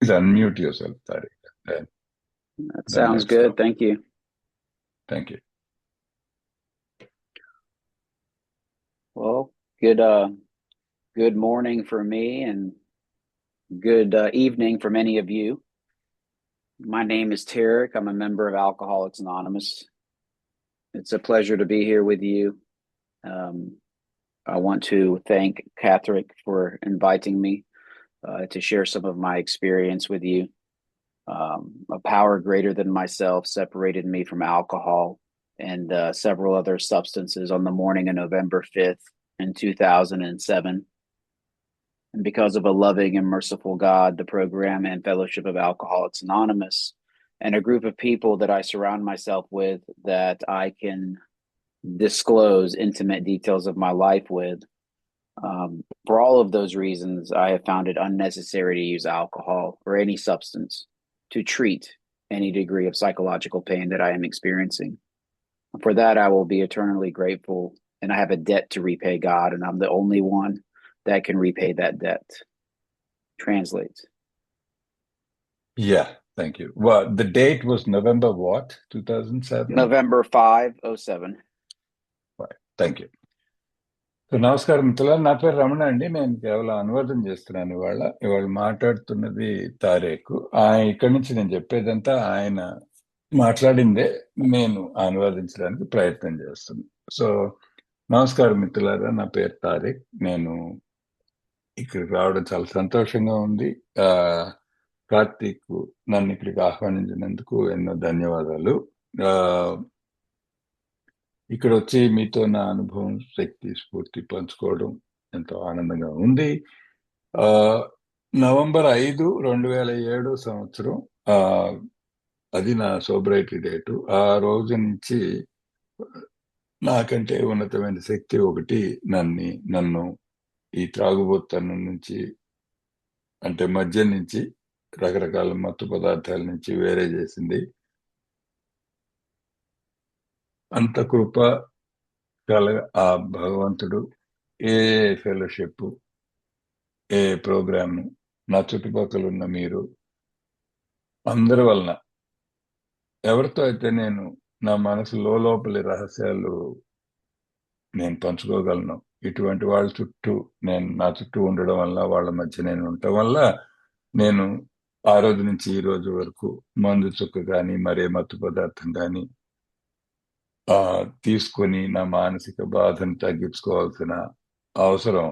Please unmute yourself, Tariq. Then, That then sounds let's good. talk. Thank you. Thank you. Well, good morning for me and good evening for many of you. My name is Tarek. I'm a member of Alcoholics Anonymous. It's a pleasure to be here with you. Um, I want to thank Catherick for inviting me to share some of my experience with you. A power greater than myself separated me from alcohol and several other substances on the morning of November 5th in 2007. And because of a loving and merciful God, the program and Fellowship of Alcoholics Anonymous, and a group of people that I surround myself with that I can disclose intimate details of my life with. For all of those reasons, I have found it unnecessary to use alcohol or any substance to treat any degree of psychological pain that I am experiencing. For that, I will be eternally grateful, and I have a debt to repay God, and I'm the only one that can repay that debt. Translates. Yeah, thank you. Well, the date was November what? 2007? November 5, 07. Right. Thank you. So నమస్కారం మిత్రులారా, నా పేరు రమణ అండి. నేను కేవలం అనువాదం చేస్తున్నాను. ఇవాళ మాట్లాడుతున్నది తారేకు. ఇక్కడి నుంచి నేను చెప్పేదంతా ఆయన మాట్లాడిందే నేను అనువాదించడానికి ప్రయత్నం చేస్తున్నాను. సో నమస్కారం మిత్రులారా, నా పేరు తారేక్. నేను ఇక్కడికి రావడం చాలా సంతోషంగా ఉంది. ఆ కార్తీక్ నన్ను ఇక్కడికి ఆహ్వానించినందుకు ఎన్నో ధన్యవాదాలు. ఆ ఇక్కడ వచ్చి మీతో నా అనుభవం, శక్తి, స్ఫూర్తి పంచుకోవడం ఎంతో ఆనందంగా ఉంది. ఆ నవంబర్ 5, 2007 సంవత్సరం, ఆ అది నా సోబ్రైటీ డేటు. ఆ రోజు నుంచి నాకంటే ఉన్నతమైన శక్తి ఒకటి నన్ను ఈ త్రాగుబోతనం నుంచి, అంటే మద్యం నుంచి, రకరకాల మత్తు పదార్థాల నుంచి వేరే చేసింది. అంత కృప కల ఆ భగవంతుడు ఏ ఫెలోషిప్, ఏ ప్రోగ్రామ్, నా చుట్టుపక్కల ఉన్న మీరు అందరి వలన, ఎవరితో అయితే నేను నా మనసు లోపలి రహస్యాలు నేను పంచుకోగలను, ఇటువంటి వాళ్ళ చుట్టూ నా చుట్టూ ఉండడం వల్ల, వాళ్ళ మధ్య నేను ఉండటం వల్ల, నేను ఆ రోజు నుంచి ఈ రోజు వరకు మందు చుక్క కానీ మరే మత్తు పదార్థం కానీ తీసుకొని నా మానసిక బాధను తగ్గించుకోవాల్సిన అవసరం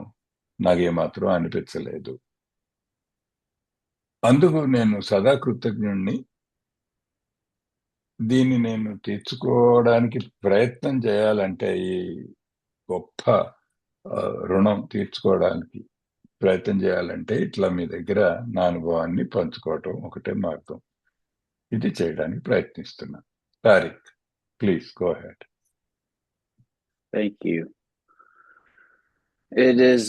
నాకేమాత్రం అనిపించలేదు. అందుకు నేను సదా కృతజ్ఞుణ్ణి. దీన్ని నేను తీర్చుకోవడానికి ప్రయత్నం చేయాలంటే, ఈ గొప్ప రుణం తీర్చుకోవడానికి ప్రయత్నం చేయాలంటే, ఇట్లా మీ దగ్గర నా అనుభవాన్ని పంచుకోవటం ఒకటే మార్గం. ఇది చేయడానికి ప్రయత్నిస్తున్నా. Tariq, please go ahead. Thank you. It is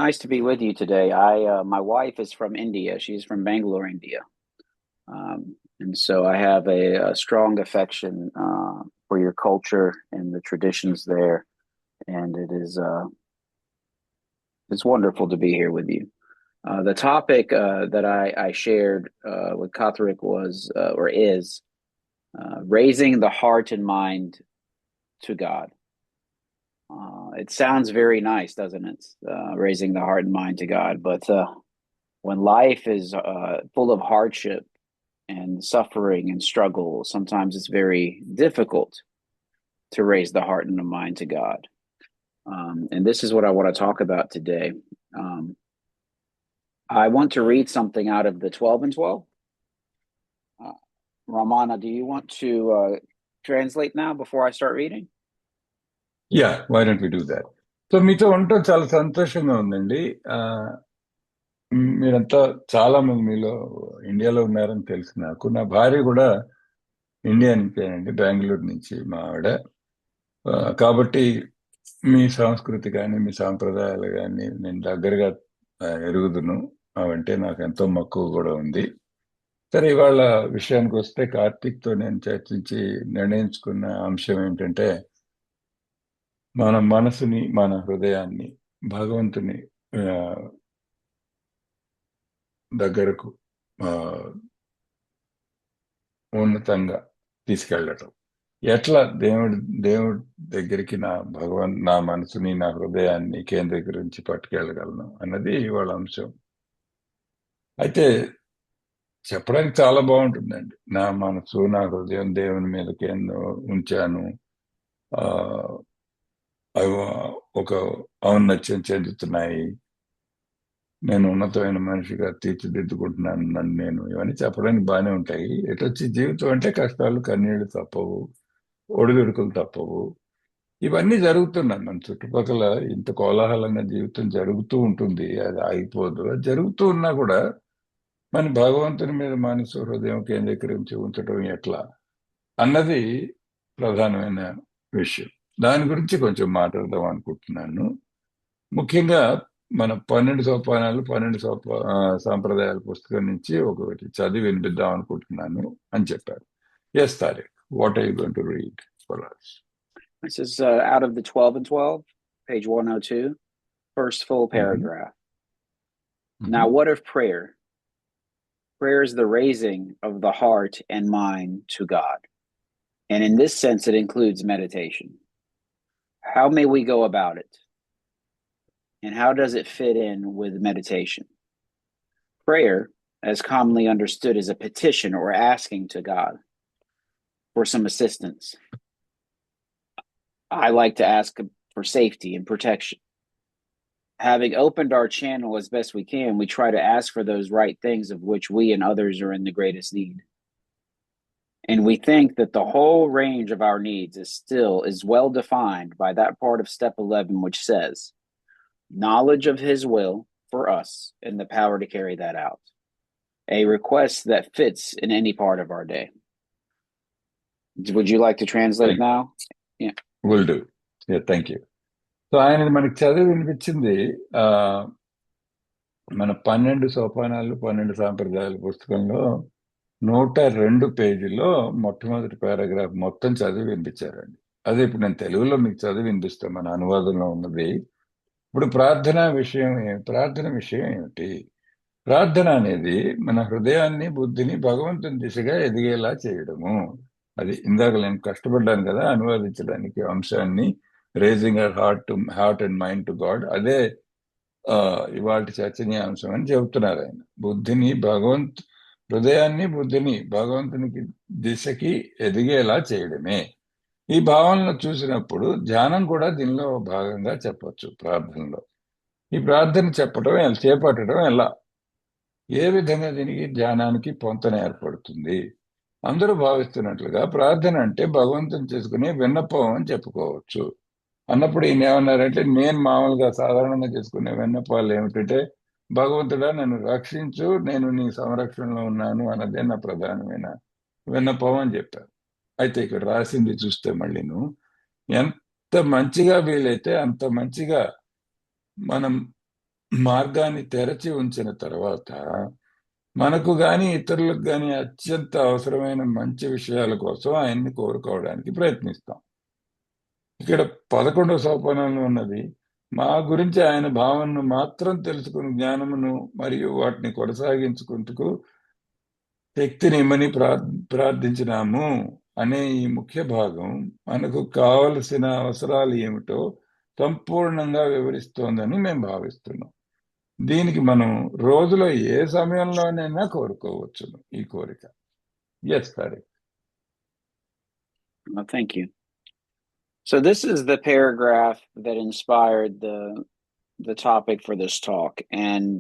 nice to be with you today. My wife is from India. She's from Bangalore, India. And so I have a strong affection for your culture and the traditions there. And it's wonderful to be here with you. The topic that I shared with Katherick was or is raising the heart and mind to God. It sounds very nice, doesn't it? Raising the heart and mind to God. But when life is full of hardship and suffering and struggle, sometimes it's very difficult to raise the heart and the mind to God. And this is what I want to talk about today. I want to read something out of the 12 and 12. Ramana, do you want to translate now before I start reading? Yeah, why don't we do that. So మీతో ఉండటం చాలా సంతోషంగా ఉందండి. మీరంతా చాలా మంది మీలో ఇండియాలో ఉన్నారని తెలుసు నాకు. నా భార్య కూడా ఇండియా నుంచేనండి, బెంగళూరు నుంచి మా ఆవిడ. కాబట్టి మీ సంస్కృతి కానీ మీ సాంప్రదాయాలు కానీ నేను దగ్గరగా ఎరుగుదును. అవంటే నాకు ఎంతో మక్కువ కూడా ఉంది. సరే, ఇవాళ విషయానికి వస్తే, కార్తీక్తో నేను చర్చించి నిర్ణయించుకున్న అంశం ఏంటంటే, మన మనసుని, మన హృదయాన్ని భగవంతుని దగ్గరకు ఆ, ఉన్నతంగా తీసుకెళ్ళటం. ఎట్లా దేవుడి దగ్గరికి నా మనసుని, నా హృదయాన్ని కేంద్రీకరించి పట్టుకెళ్ళగలను అన్నది వాళ్ళ అంశం. అయితే చెప్పడానికి చాలా బాగుంటుందండి. నా మనసు, నా హృదయం దేవుని మీద ఉంచాను. ఆ అవి ఒక ఔన్నత్యం చెందుతున్నాయి. నేను ఉన్నతమైన మనిషిగా తీర్చిదిద్దుకుంటున్నాను నన్ను నేను. ఇవన్నీ చెప్పడానికి బాగానే ఉంటాయి. ఎటొచ్చి జీవితం అంటే కష్టాలు, కన్నీళ్లు తప్పవు, ఒడిదుడుకులు తప్పవు. ఇవన్నీ జరుగుతున్నాయి మన చుట్టుపక్కల. ఇంత కోలాహలంగా జీవితం జరుగుతూ ఉంటుంది, అది ఆగిపోదు. అది జరుగుతూ ఉన్నా కూడా మన భగవంతుని మీద మనసు, హృదయం కేంద్రీకరించి ఉంచడం ఎట్లా అన్నది ప్రధానమైన విషయం. దాని గురించి కొంచెం మాట్లాడదాం అనుకుంటున్నాను. ముఖ్యంగా మన 12 సోపానాలు, 12 సాంప్రదాయాల పుస్తకం నుంచి ఒకటి చదివి వినిపిద్దాం అనుకుంటున్నాను అని చెప్పారు. Yes Tariq, what are you going to read for us? This is out of the 12 and 12, page 102, first full paragraph. Now, what of prayer? Prayer is the raising of the heart and mind to God. And in this sense, it includes meditation. How may we go about it? And how does it fit in with meditation? Prayer, as commonly understood, is a petition or asking to God for some assistance. I like to ask for safety and protection. Having opened our channel as best we can, we try to ask for those right things of which we and others are in the greatest need. And we think that the whole range of our needs is well defined by that part of step 11, which says, knowledge of his will for us and the power to carry that out. A request that fits in any part of our day. Would you like to translate now? Yeah. Will do. Yeah, thank you. So ఆయన మనకి చదివి వినిపించింది ఆ మన 12 సోపానాలు, 12 సాంప్రదాయాల పుస్తకంలో 102 పేజీలో మొట్టమొదటి పారాగ్రాఫ్ మొత్తం చదివి వినిపించారండి. అదే ఇప్పుడు నేను తెలుగులో మీకు చదివి వినిపిస్తాను, మన అనువాదంలో ఉన్నది. ఇప్పుడు ప్రార్థన విషయం ఏమిటి? ప్రార్థన అనేది మన హృదయాన్ని, బుద్ధిని భగవంతుని దిశగా ఎదిగేలా చేయడము. అది ఇందాక నేను కష్టపడ్డాను కదా అనువాదించడానికి అంశాన్ని, raising our heart and mind to God. అదే ఇవాళ చర్చనీయాంశం అని చెబుతున్నారు ఆయన. హృదయాన్ని, బుద్ధిని భగవంతునికి దిశకి ఎదిగేలా చేయడమే. ఈ భావనను చూసినప్పుడు ధ్యానం కూడా దీనిలో భాగంగా చెప్పొచ్చు. ప్రార్థనలో ఈ ప్రార్థన చేపట్టడం ఎలా, ఏ విధంగా దీనికి ధ్యానానికి పొంతన ఏర్పడుతుంది? అందరూ భావిస్తున్నట్లుగా ప్రార్థన అంటే భగవంతుని చేసుకునే విన్నపం అని చెప్పుకోవచ్చు. అన్నప్పుడు ఈయన ఏమన్నారంటే, నేను మామూలుగా సాధారణంగా చేసుకునే విన్నపాలు ఏమిటంటే, భగవంతుడా నన్ను రక్షించు, నేను నీ సంరక్షణలో ఉన్నాను అన్నదే నా ప్రధానమైన విన్నపం అని చెప్పారు. అయితే ఇక్కడ రాసింది చూస్తే మళ్ళీను, ఎంత మంచిగా వీలైతే అంత మంచిగా మనం మార్గాన్ని తెరచి ఉంచిన తర్వాత మనకు గాని ఇతరులకు గాని అత్యంత అవసరమైన మంచి విషయాల కోసం ఆయన్ని కోరుకోవడానికి ప్రయత్నిస్తాం. ఇక్కడ 11వ సోపానంలో ఉన్నది, మా గురించి ఆయన భావనను మాత్రం తెలుసుకుని జ్ఞానమును మరియు వాటిని కొనసాగించుకుంటూ శక్తిని ఇమ్మని ప్రార్థించినాము అనే ఈ ముఖ్య భాగం మనకు కావలసిన అవసరాలు ఏమిటో సంపూర్ణంగా వివరిస్తోందని మేము భావిస్తున్నాం. దీనికి మనం రోజులో ఏ సమయంలోనైనా కోరుకోవచ్చును ఈ కోరిక. Yes Tariq. Thank you. So this is the paragraph that inspired the topic for this talk. And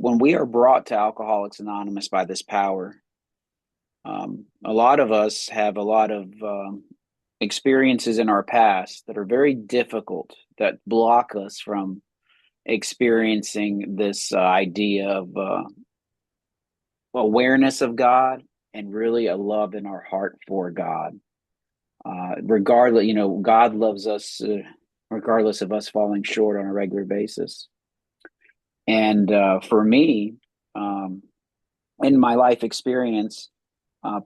when we are brought to Alcoholics Anonymous by this power, a lot of us have a lot of experiences in our past that are very difficult, that block us from experiencing this idea of awareness of God and really a love in our heart for God. Regardless, God loves us regardless of us falling short on a regular basis. And for me, in my life experience,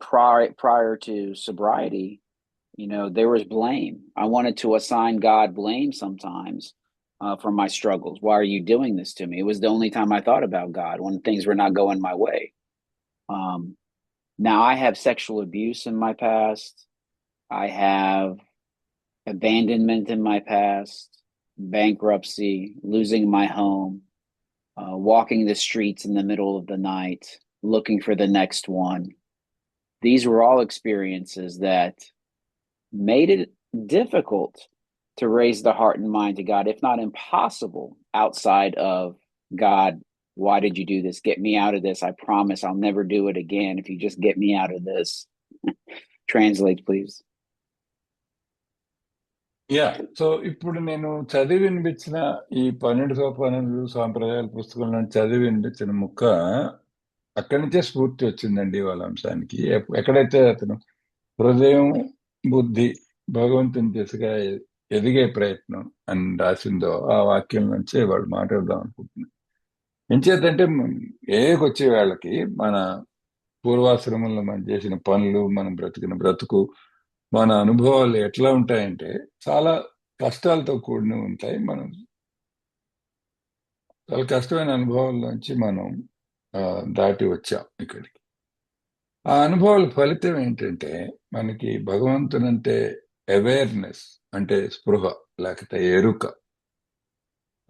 prior to sobriety, there was blame. I wanted to assign God blame sometimes from my struggles. Why are you doing this to me? It was the only time I thought about God when things were not going my way. Um, Now I have sexual abuse in my past. I have abandonment in my past, bankruptcy, losing my home, walking the streets in the middle of the night, looking for the next one. These were all experiences that made it difficult to raise the heart and mind to God, if not impossible, outside of God. Why did you do this? Get me out of this. I promise I'll never do it again if you just get me out of this. Translate, please. Yeah so ఇప్పుడు నేను చదివి వినిపించిన ఈ 12 సోపానాలు సాంప్రదాయాల పుస్తకంలో చదివి వినిపించిన ముక్క అక్కడి నుంచే స్ఫూర్తి వచ్చిందండి వాళ్ళ అంశానికి. ఎక్కడైతే అతను హృదయం, బుద్ధి భగవంతుని దిశగా ఎదిగే ప్రయత్నం అని రాసిందో ఆ వాక్యం నుంచే వాళ్ళు మాట్లాడదాం అనుకుంటున్నాను. ఎంచేతంటే ఏకొచ్చే వాళ్ళకి మన పూర్వాశ్రమంలో మనం చేసిన పనులు, మనం బ్రతికిన బ్రతుకు, మన అనుభవాలు ఎట్లా ఉంటాయంటే చాలా కష్టాలతో కూడినవి ఉంటాయి. మనం చాలా కష్టమైన అనుభవాల్లోంచి మనం దాటి వచ్చాం ఇక్కడికి. ఆ అనుభవాల ఫలితం ఏంటంటే మనకి భగవంతునంటే అవేర్నెస్, అంటే స్పృహ లేకపోతే ఎరుక,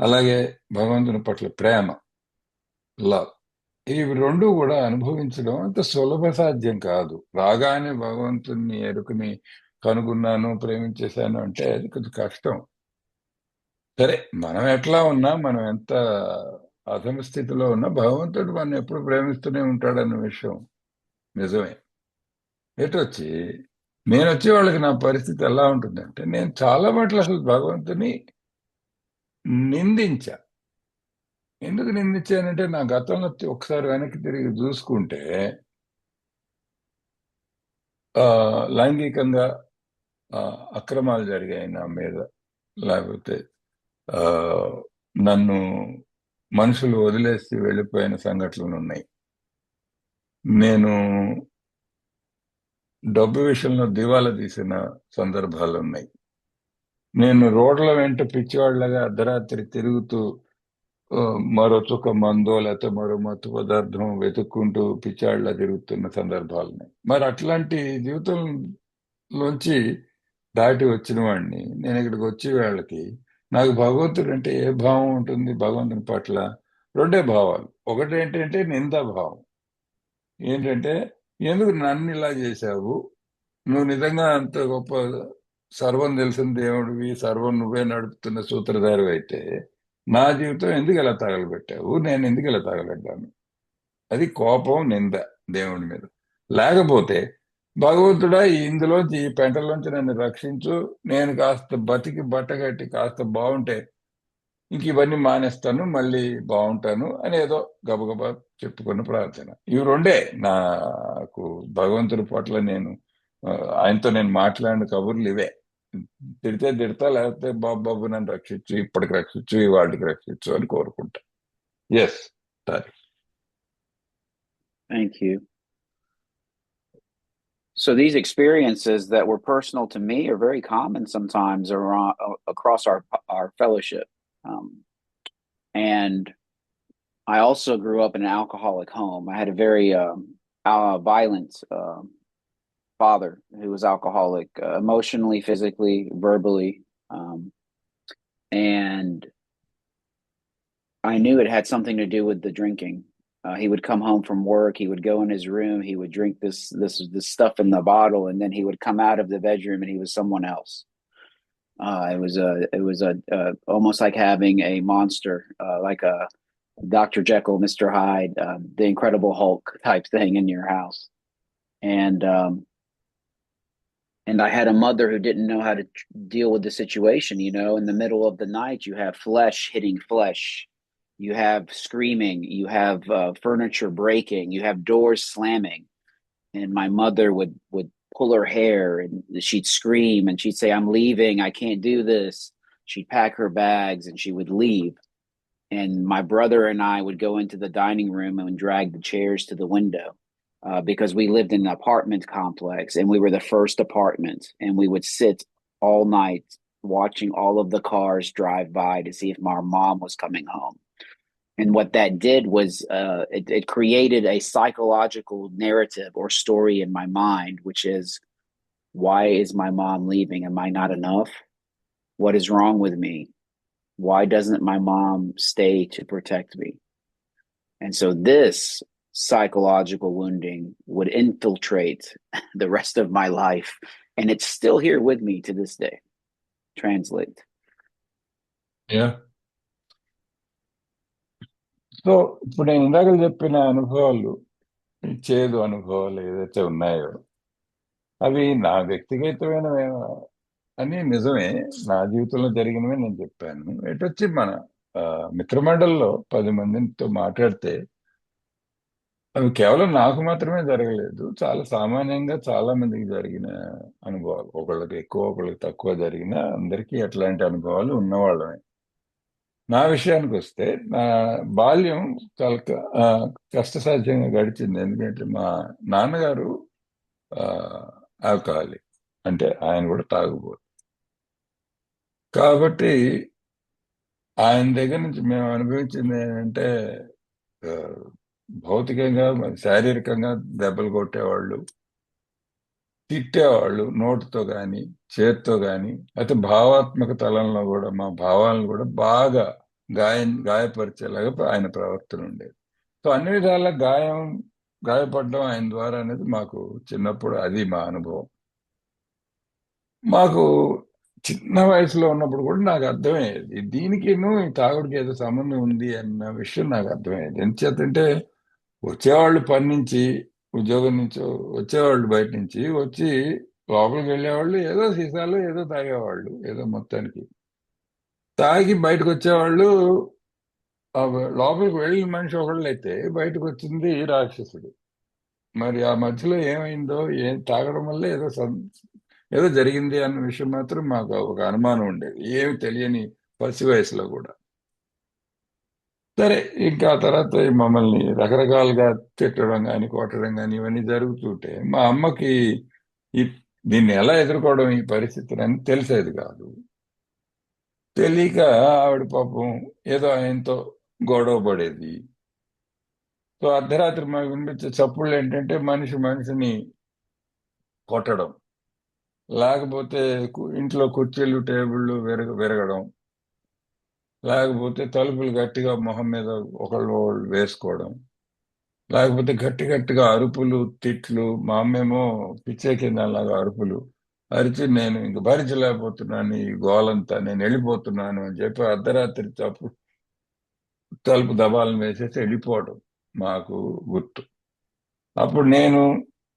అలాగే భగవంతుని పట్ల ప్రేమ, లవ్, ఇవి రెండు కూడా అనుభవించడం అంత సులభ సాధ్యం కాదు. రాగానే భగవంతుని ఎరుకని కనుగొన్నాను, ప్రేమించేశాను అంటే అది కొంచెం కష్టం. సరే, మనం ఎట్లా ఉన్నా, మనం ఎంత అధమ స్థితిలో ఉన్నా భగవంతుడు మనం ఎప్పుడు ప్రేమిస్తూనే ఉంటాడన్న విషయం నిజమే. ఎటొచ్చి నేను వచ్చే వాళ్ళకి నా పరిస్థితి ఎలా ఉంటుందంటే, నేను చాలా మటుకు అసలు భగవంతుని నిందించా. ఎందుకు నిందించానంటే నా గతంలో ఒకసారి వెనక్కి తిరిగి చూసుకుంటే లైంగికంగా అక్రమాలు జరిగాయి నా మీద, లేకపోతే ఆ నన్ను మనుషులు వదిలేసి వెళ్ళిపోయిన సంఘటనలు ఉన్నాయి. నేను డబ్బు విషయంలో దివాలా తీసిన సందర్భాలు ఉన్నాయి. నేను రోడ్ల వెంట పిచ్చివాళ్లగా అర్ధరాత్రి తిరుగుతూ మరో చుక్క మందో లేకపోతే మరో మత్తు పదార్థం వెతుక్కుంటూ పిచ్చాళ్ళ తిరుగుతున్న సందర్భాలు ఉన్నాయి. మరి అట్లాంటి జీవితంలోంచి దాటి వచ్చిన వాడిని నేను ఇక్కడికి వచ్చే వాళ్ళకి నాకు భగవంతుడు అంటే ఏ భావం ఉంటుంది? భగవంతుని పట్ల రెండే భావాలు. ఒకటి ఏంటంటే నిందా భావం. ఏంటంటే, ఎందుకు నన్ను ఇలా చేశావు? నువ్వు నిజంగా అంత గొప్ప సర్వం తెలిసిన దేవుడివి, సర్వం నువ్వే నడుపుతున్న సూత్రధారి అయితే నా జీవితం ఎందుకు ఇలా తగలబెట్టావు? నేను ఎందుకు ఇలా తగలబెట్టాను? అది కోపం, నింద దేవుడి మీద. లేకపోతే భగవంతుడా ఇందులోంచి, ఈ పెంటలోంచి నన్ను రక్షించు, నేను కాస్త బతికి బట్టగట్టి కాస్త బాగుంటే ఇంక ఇవన్నీ మానేస్తాను, మళ్ళీ బాగుంటాను అని ఏదో గబగబా చెప్పుకున్న ప్రార్థన. ఇవి రెండే నాకు భగవంతుడి పట్ల నేను ఆయనతో నేను మాట్లాడిన కబుర్లు ఇవే. తిడితే తిడతా, లేకపోతే బాబు బాబు నన్ను రక్షించు, ఇప్పటికి రక్షించు, ఇవాటికి రక్షించు అని కోరుకుంటా. ఎస్, సరే. Thank you. So these experiences that were personal to me are very common sometimes around, across our fellowship. And I also grew up in an alcoholic home. I had a very violent father who was alcoholic, emotionally, physically, verbally. And I knew it had something to do with the drinking. He would come home from work. He would go in his room. He would drink this stuff in the bottle, and then he would come out of the bedroom, and he was someone else. It was almost like having a monster, like a Dr. Jekyll, Mr. Hyde, the Incredible Hulk type thing in your house. And I had a mother who didn't know how to deal with the situation. You know, in the middle of the night, you have flesh hitting flesh. You have screaming, you have furniture breaking, you have doors slamming. And my mother would pull her hair and she'd scream and she'd say, I'm leaving, I can't do this. She'd pack her bags and she would leave. And my brother and I would go into the dining room and drag the chairs to the window because we lived in an apartment complex and we were the first apartment. And we would sit all night watching all of the cars drive by to see if my mom was coming home. And what that did was it created a psychological narrative or story in my mind, which is, why is my mom leaving? Am I not enough? What is wrong with me? Why doesn't my mom stay to protect me? And so this psychological wounding would infiltrate the rest of my life. And it's still here with me to this day. Translate. Yeah so ఇప్పుడు నేను ఇందాక చెప్పిన అనుభవాలు, ఈ చేదు అనుభవాలు ఏదైతే ఉన్నాయో అవి నా వ్యక్తిగతమైన అని నిజమే. నా జీవితంలో జరిగినవే నేను చెప్పాను. ఎటొచ్చి మన మిత్రమండలిలో 10 మందితో మాట్లాడితే అవి కేవలం నాకు మాత్రమే జరగలేదు. చాలా సామాన్యంగా చాలా మందికి జరిగిన అనుభవాలు. ఒకళ్ళకి ఎక్కువ, ఒకళ్ళకి తక్కువ జరిగిన అందరికీ అట్లాంటి అనుభవాలు ఉన్నవాళ్ళమే. నా విషయానికి వస్తే నా బాల్యం చాలా కష్టసాధ్యంగా గడిచింది. ఎందుకంటే మా నాన్నగారు ఆల్కహాలిక్, అంటే ఆయన కూడా తాగుబోతు. కాబట్టి ఆయన దగ్గర నుంచి మేము అనుభవించింది ఏంటంటే ఆ, భౌతికంగా శారీరకంగా దెబ్బలు కొట్టేవాళ్ళు, తిట్టేవాళ్ళు నోటితో కానీ చేతితో కానీ, అయితే భావాత్మక తలంలో కూడా మా భావాలను కూడా బాగా గాయపరిచేలాగా ఆయన ప్రవర్తన ఉండేది. సో అన్ని విధాల గాయపడడం ఆయన ద్వారా అనేది మాకు చిన్నప్పుడు అది మా అనుభవం. మాకు చిన్న వయసులో ఉన్నప్పుడు కూడా నాకు అర్థమయ్యేది దీనికిను ఈ తాగుడికి ఏదో సంబంధం ఉంది అన్న విషయం నాకు అర్థమయ్యేది. ఎందుచేతంటే వచ్చేవాళ్ళు పని నుంచి, ఉద్యోగం నుంచి వచ్చేవాళ్ళు, బయట నుంచి వచ్చి లోపలికి వెళ్ళేవాళ్ళు, ఏదో సీసాలు ఏదో తాగేవాళ్ళు, ఏదో మొత్తానికి తాగి బయటకు వచ్చేవాళ్ళు. లోపలికి వెళ్ళిన మనిషి ఒకళ్ళు అయితే బయటకు వచ్చింది రాక్షసుడు. మరి ఆ మధ్యలో ఏమైందో, ఏం తాగడం వల్ల ఏదో జరిగింది అన్న విషయం మాత్రం మాకు ఒక అనుమానం ఉండేది, ఏమి తెలియని పసి వయసులో కూడా. సరే, ఇంకా ఆ తర్వాత మమ్మల్ని రకరకాలుగా తిట్టడం కానీ కొట్టడం కానీ ఇవన్నీ జరుగుతుంటే మా అమ్మకి ఈ దీన్ని ఎలా ఎదుర్కోవడం ఈ పరిస్థితిని అని తెలిసేది కాదు. తెలియక ఆవిడ పాపం ఏదో ఆయనతో గొడవ పడేది. సో అర్ధరాత్రి మాకు వినిపించే చప్పుళ్ళు ఏంటంటే మనిషి మనిషిని కొట్టడం, లేకపోతే ఇంట్లో కుర్చీలు టేబుళ్ళు విరగడం, లేకపోతే తలుపులు గట్టిగా మొహం మీద ఒకళ్ళు వేసుకోవడం, లేకపోతే గట్టిగా అరుపులు, తిట్లు. మా అమ్మేమో పిచ్చే కింద అలాగా అరుపులు అరిచి, నేను ఇంక భరించలేకపోతున్నాను ఈ గోలంతా, నేను వెళ్ళిపోతున్నాను అని చెప్పి అర్ధరాత్రి తలుపు దబాలను వేసేసి వెళ్ళిపోవడం మాకు గుర్తు. అప్పుడు నేను,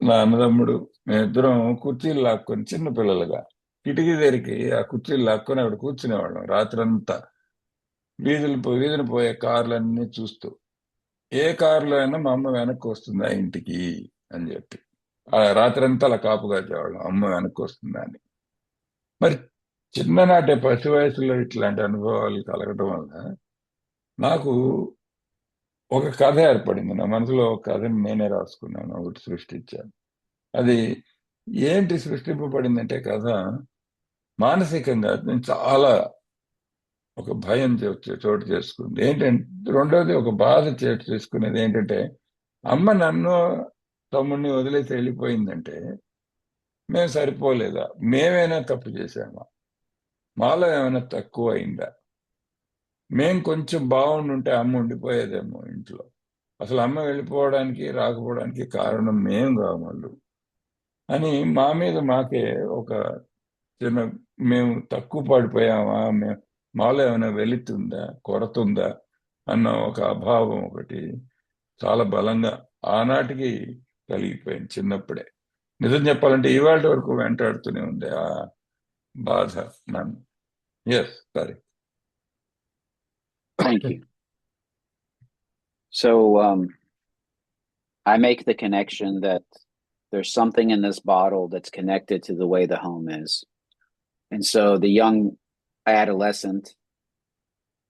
నా అన్నదమ్ముడు, మేమిద్దరం కుర్చీలు లాక్కొని చిన్న పిల్లలుగా కిటికీ దగ్గరికి ఆ కుర్చీలు లాక్కొని అక్కడ కూర్చునేవాళ్ళం రాత్రంతా, వీధిని పోయే కార్లన్నీ చూస్తూ. ఏ కారులో అయినా మా అమ్మ వెనక్కి వస్తుందా ఇంటికి అని చెప్పి ఆ రాత్రంతా అలా కాపు కాచేవాళ్ళం, అమ్మ వెనక్కి వస్తుందా అని. మరి చిన్ననాటి పసి వయసులో ఇట్లాంటి అనుభవాలు కలగడం వల్ల నాకు ఒక కథ ఏర్పడింది. నా మనసులో ఒక కథని నేనే రాసుకున్నాను, ఒకటి సృష్టించాను. అది ఏంటి సృష్టింపబడిందంటే కథ మానసికంగా నేను చాలా ఒక భయం చోటు చేసుకుంది. ఏంటంటే రెండోది ఒక బాధ చోటు చేసుకునేది ఏంటంటే, అమ్మ నన్ను తమ్ముడిని వదిలేసి వెళ్ళిపోయిందంటే మేము సరిపోలేదా, మేమైనా తప్పు చేశామా, మాలో ఏమైనా తక్కువ అయిందా, మేం కొంచెం బాగుండుంటే అమ్మ ఉండిపోయేదేమో ఇంట్లో, అసలు అమ్మ వెళ్ళిపోవడానికి రాకపోవడానికి కారణం మేం కావాలి అని మా మీద మాకే ఒక చిన్న, మేము తక్కువ పడిపోయామా, మాలో ఏమైనా వెలితుందా, కొరత ఉందా అన్న ఒక అభావం ఒకటి చాలా బలంగా ఆనాటికి కలిగిపోయింది చిన్నప్పుడే. నిజం చెప్పాలంటే ఇవాళ వరకు వెంటాడుతూనే ఉంది ఆ బాధ నన్ను. ఎస్, సరే. Thank you. So I make the connection that there's something in this bottle that's connected to the way the home is. And so the young adolescent,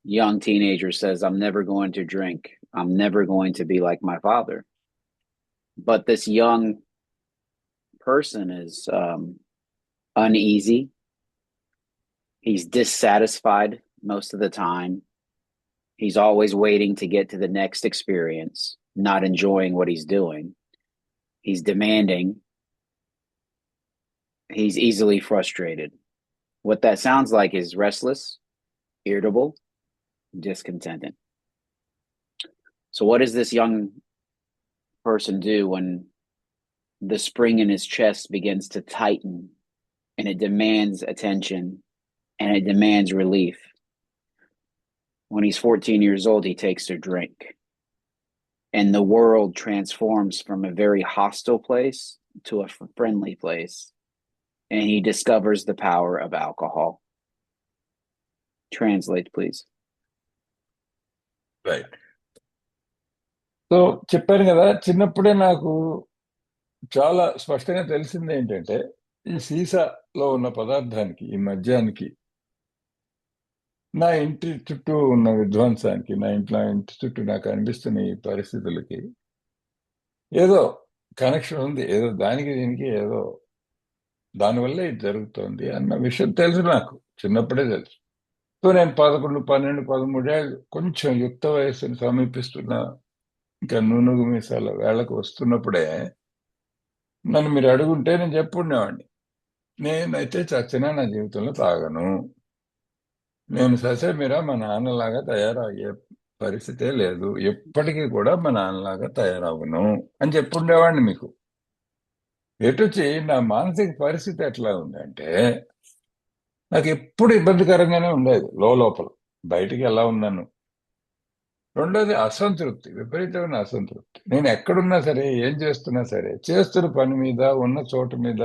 young teenager says, I'm never going to drink. I'm never going to be like my father. But this young person is uneasy. He's dissatisfied most of the time. He's always waiting to get to the next experience, not enjoying what he's doing. He's demanding. He's easily frustrated. What that sounds like is restless, irritable, discontented. So, what does this young person do when the spring in his chest begins to tighten and it demands attention and it demands relief? When he's 14 years old, he takes a drink, and the world transforms from a very hostile place to a friendly place, and he discovers the power of alcohol. Translate, please. Right. So చెప్పాను కదా, చిన్నప్పుడే నాకు చాలా స్పష్టంగా తెలిసింది ఏంటంటే, ఈ సీసాలో ఉన్న పదార్థానికి, ఈ మద్యానికి, నా ఇంటి చుట్టూ ఉన్న విధ్వంసానికి, నా ఇంటి చుట్టూ నాకు అనిపిస్తున్న ఈ పరిస్థితులకి ఏదో కనెక్షన్ ఉంది, ఏదో దానికి దీనికి ఏదో దానివల్ల ఇది జరుగుతోంది అన్న విషయం తెలుసు. నాకు చిన్నప్పుడే తెలుసు. సో నేను 11, 12, 13 ఏళ్ళు కొంచెం యుక్త వయస్సును సమీపిస్తున్న, ఇంకా నూనెగు మీసాల వేళకు వస్తున్నప్పుడే నన్ను మీరు అడుగుంటే నేను చెప్పుండేవాడిని, నేనైతే చచ్చినా నా జీవితంలో తాగను, నేను ససేమిరా మా నాన్నలాగా తయారయ్యే పరిస్థితే లేదు, ఎప్పటికీ కూడా మా నాన్నలాగా తయారవ్వను అని చెప్పుండేవాడిని మీకు. ఎటొచ్చి నా మానసిక పరిస్థితి ఎట్లా ఉందంటే, నాకు ఎప్పుడు ఇబ్బందికరంగానే ఉండేది లోపల. బయటికి ఎలా ఉన్నాను. రెండోది అసంతృప్తి, విపరీతమైన అసంతృప్తి. నేను ఎక్కడున్నా సరే, ఏం చేస్తున్నా సరే, చేస్తున్న పని మీద, ఉన్న చోటు మీద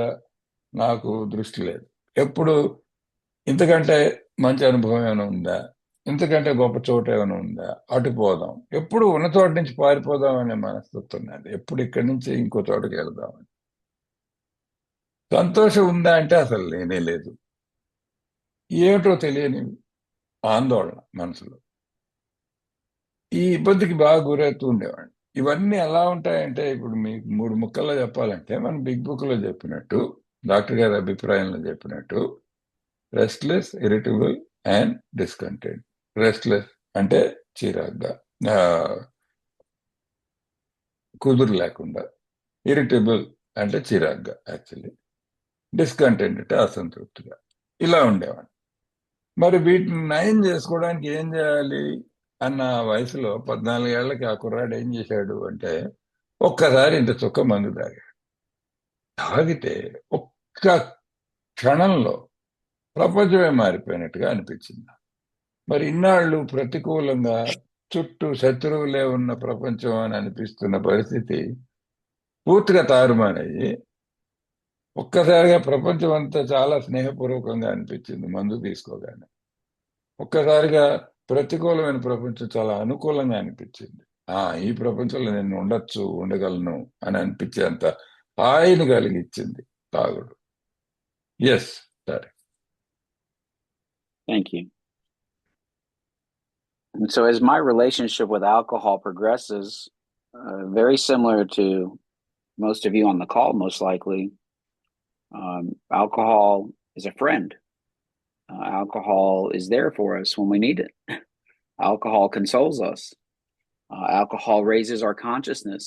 నాకు దృష్టి లేదు. ఎప్పుడు ఇంతకంటే మంచి అనుభవం ఏమైనా ఉందా, ఇంతకంటే గొప్ప చోటు ఏమైనా ఉందా, అటు పోదాం, ఎప్పుడు ఉన్న చోటు నుంచి పారిపోదాం అనే మనస్తత్వం నాది. ఎప్పుడు ఇక్కడి నుంచి ఇంకో చోటుకి వెళ్దామని. సంతోషం ఉందా అంటే అసలు లేనే లేదు. ఏమిటో తెలియని ఆందోళన మనసులో. ఈ ఇబ్బందికి బాగా గురవుతూ ఉండేవాడిని. ఇవన్నీ ఎలా ఉంటాయంటే, ఇప్పుడు మీకు 3 ముక్కల్లో చెప్పాలంటే, మనం బిగ్ బుక్ లో చెప్పినట్టు, డాక్టర్ గారి అభిప్రాయంలో చెప్పినట్టు, restless, irritable and discontent. Restless అంటే చిరాగ్గా, కుదురు లేకుండా. ఇరిటబుల్ అంటే చిరాగ్గా, యాక్చువల్లీ. డిస్కంటెంట్ అంటే అసంతృప్తిగా. ఇలా ఉండేవాడిని. మరి వీటిని నయం చేసుకోవడానికి ఏం చేయాలి అన్న వయసులో 14 ఏళ్లకి ఆ కుర్రాడు ఏం చేశాడు అంటే, ఒక్కసారి ఇంత చుక్క మందు తాగాడు. తాగితే ఒక్క క్షణంలో ప్రపంచమే మారిపోయినట్టుగా అనిపించింది. మరి ఇన్నాళ్ళు ప్రతికూలంగా చుట్టూ శత్రువులే ఉన్న ప్రపంచం అని అనిపిస్తున్న పరిస్థితి పూర్తిగా తారుమారయ్యి, ఒక్కసారిగా ప్రపంచం అంతా చాలా స్నేహపూర్వకంగా అనిపించింది మందు తీసుకోగానే. ఒక్కసారిగా ప్రతికూలమైన ప్రపంచం చాలా అనుకూలంగా అనిపించింది. ఈ ప్రపంచంలో నేను ఉండొచ్చు, ఉండగలను అని అనిపించేంత హాయిని కలిగించింది తాగుడు. ఎస్, సరే. Thank you. And so, as my relationship with alcohol progresses, very similar to most of you on the call, most likely, alcohol is a friend. Alcohol is there for us when we need it. Alcohol consoles us. Alcohol raises our consciousness.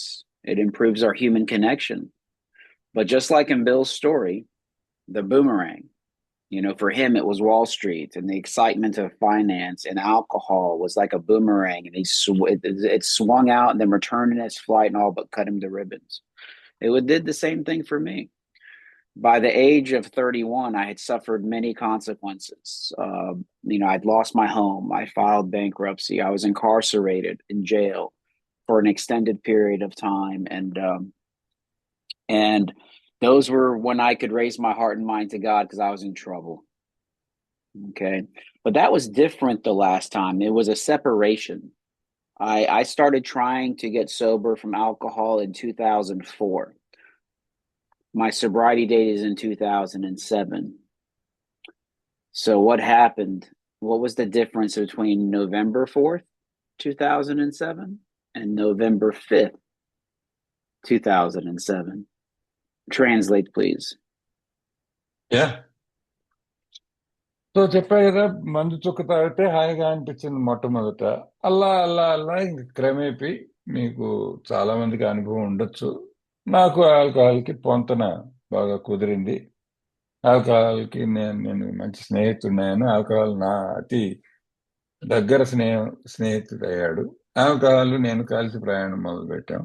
It improves our human connection. But just like in Bill's story, the boomerang, for him, it was Wall Street and the excitement of finance, and alcohol was like a boomerang, and it swung out and then returned in its flight and all but cut him to ribbons. It did the same thing for me. By the age of 31, I had suffered many consequences. I'd lost my home. I filed bankruptcy. I was incarcerated in jail for an extended period of time. And those were when I could raise my heart and mind to God because I was in trouble. Okay. But that was different the last time. It was a separation. I started trying to get sober from alcohol in 2004. My sobriety date is in 2007. So what happened? What was the difference between November 4th, 2007 and November 5th, 2007? Translate, please. Yeah. So చెప్పా కదా, మందు చుక్క తాగితే హాయిగా అనిపించింది మొట్టమొదట. అల్లా అల్లా అల్లా ఇంక క్రమేపీ మీకు చాలా మందికి అనుభవం ఉండొచ్చు. నాకు ఆల్కహాల్కి పొంతన బాగా కుదిరింది. ఆల్కహాల్కి నేను మంచి స్నేహితుడినాను. ఆల్కహాల్ నా అతి దగ్గర స్నేహితుడు అయ్యాడు. ఆల్కహాల్ నేను కలిసి ప్రయాణం మొదలు పెట్టాం.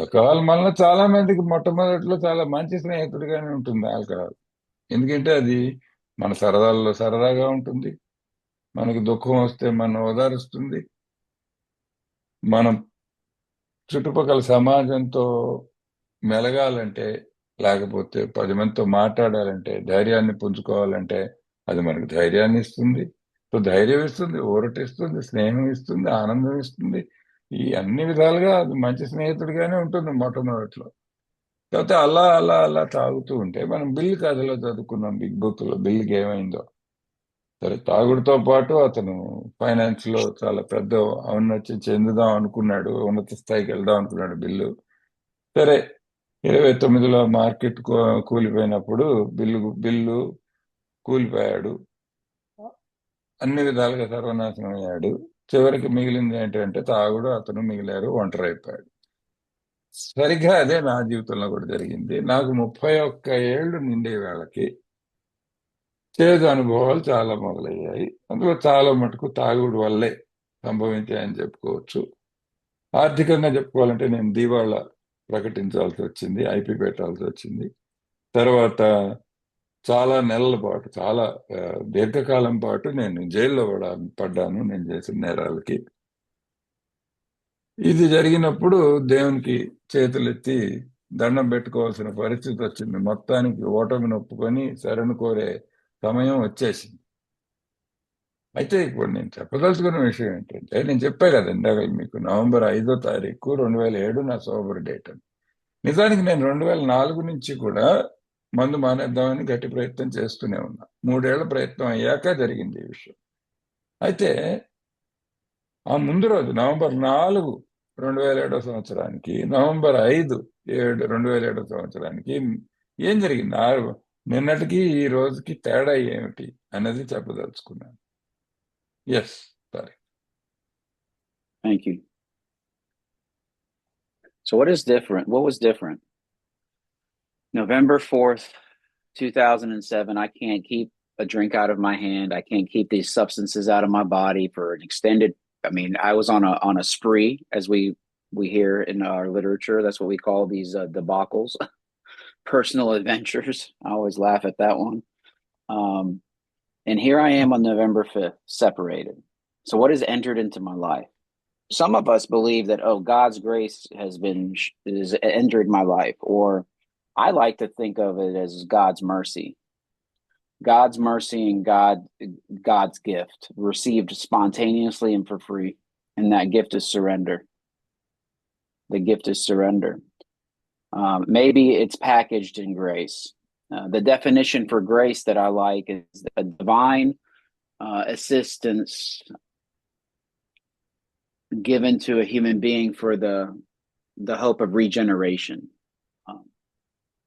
ఆల్కహాల్ వలన చాలా మందికి మొట్టమొదట్లో చాలా మంచి స్నేహితుడిగానే ఉంటుంది ఆల్కహాల్. ఎందుకంటే అది మన సరదాల్లో సరదాగా ఉంటుంది. మనకు దుఃఖం వస్తే మనం ఓదారుస్తుంది. మనం చుట్టుపక్కల సమాజంతో మెలగాలంటే, లేకపోతే 10 మందితో మాట్లాడాలంటే, ధైర్యాన్ని పుంజుకోవాలంటే అది మనకు ధైర్యాన్ని ఇస్తుంది. సో ధైర్యం ఇస్తుంది, ఊరటిస్తుంది, స్నేహం ఇస్తుంది, ఆనందం ఇస్తుంది. ఈ అన్ని విధాలుగా అది మంచి స్నేహితుడిగానే ఉంటుంది మొట్టమొదట్లో. కాకపోతే అలా అలా అలా తాగుతూ ఉంటే, మనం బిల్ కథలో చదువుకున్నాం, బిగ్ బుక్ లో బిల్కి ఏమైందో. సరే, తాగుడుతో పాటు అతను ఫైనాన్స్ లో చాలా పెద్ద ఔన్నత్యం చెందుదాం అనుకున్నాడు, ఉన్నత స్థాయికి వెళ్దాం అనుకున్నాడు బిల్లు. సరే, 29లో మార్కెట్ కూలిపోయినప్పుడు బిల్లు కూలిపోయాడు. అన్ని విధాలుగా సర్వనాశనం అయ్యాడు. చివరికి మిగిలింది ఏంటంటే తాగుడు, అతను మిగిలారు, ఒంటరి అయిపోయాడు. సరిగ్గా అదే నా జీవితంలో కూడా జరిగింది. నాకు 31 ఏళ్ళు నిండే వేళకి చేదు అనుభవాలు చాలా మొదలయ్యాయి. అందులో చాలా మటుకు తాగుడు వల్లే సంభవించాయని చెప్పుకోవచ్చు. ఆర్థికంగా చెప్పుకోవాలంటే నేను దివాళా ప్రకటించాల్సి వచ్చింది, ఐపీ పెట్టాల్సి వచ్చింది. తర్వాత చాలా నెలల పాటు, చాలా ఆ, దీర్ఘకాలం పాటు నేను జైల్లో పడ్డాను నేను చేసిన నేరాలకి. ఇది జరిగినప్పుడు దేవునికి చేతులెత్తి దండం పెట్టుకోవాల్సిన పరిస్థితి వచ్చింది. మొత్తానికి ఓటమిని ఒప్పుకొని శరణు కోరే సమయం వచ్చేసింది. అయితే ఇప్పుడు నేను చెప్పదలుచుకున్న విషయం ఏంటంటే, నేను చెప్పా కదా ఇందాక మీకు, నవంబర్ 5వ తారీఖు 2007 నా సోబర్ డేట్ అని. నిజానికి నేను 2004 నుంచి కూడా మందు మానేద్దామని గట్టి ప్రయత్నం చేస్తూనే ఉన్నా. 3 ఏళ్ల ప్రయత్నం అయ్యాక జరిగింది ఈ విషయం. అయితే ఆ ముందు రోజు నవంబర్ 4, 2007 సంవత్సరానికి, నవంబర్ 5, 7, 2007 సంవత్సరానికి ఏం జరిగింది? నిన్నటికి ఈ రోజుకి తేడా ఏమిటి అన్నది చెప్పదలుచుకున్నాను. Yes, sorry. Thank you. So what is different? What was different? November 4th, 2007, I can't keep a drink out of my hand. I can't keep these substances out of my body for an extended, I mean, I was on a spree, as we hear in our literature. That's what we call these debacles, personal adventures. I always laugh at that one. And here I am on November 5th, separated. So what has entered into my life? Some of us believe that, oh, God's grace has entered my life, or I like to think of it as God's mercy. God's mercy and God's gift received spontaneously and for free. And that gift is surrender. The gift is surrender. Maybe it's packaged in grace. The definition for grace that I like is a divine assistance given to a human being for the hope of regeneration,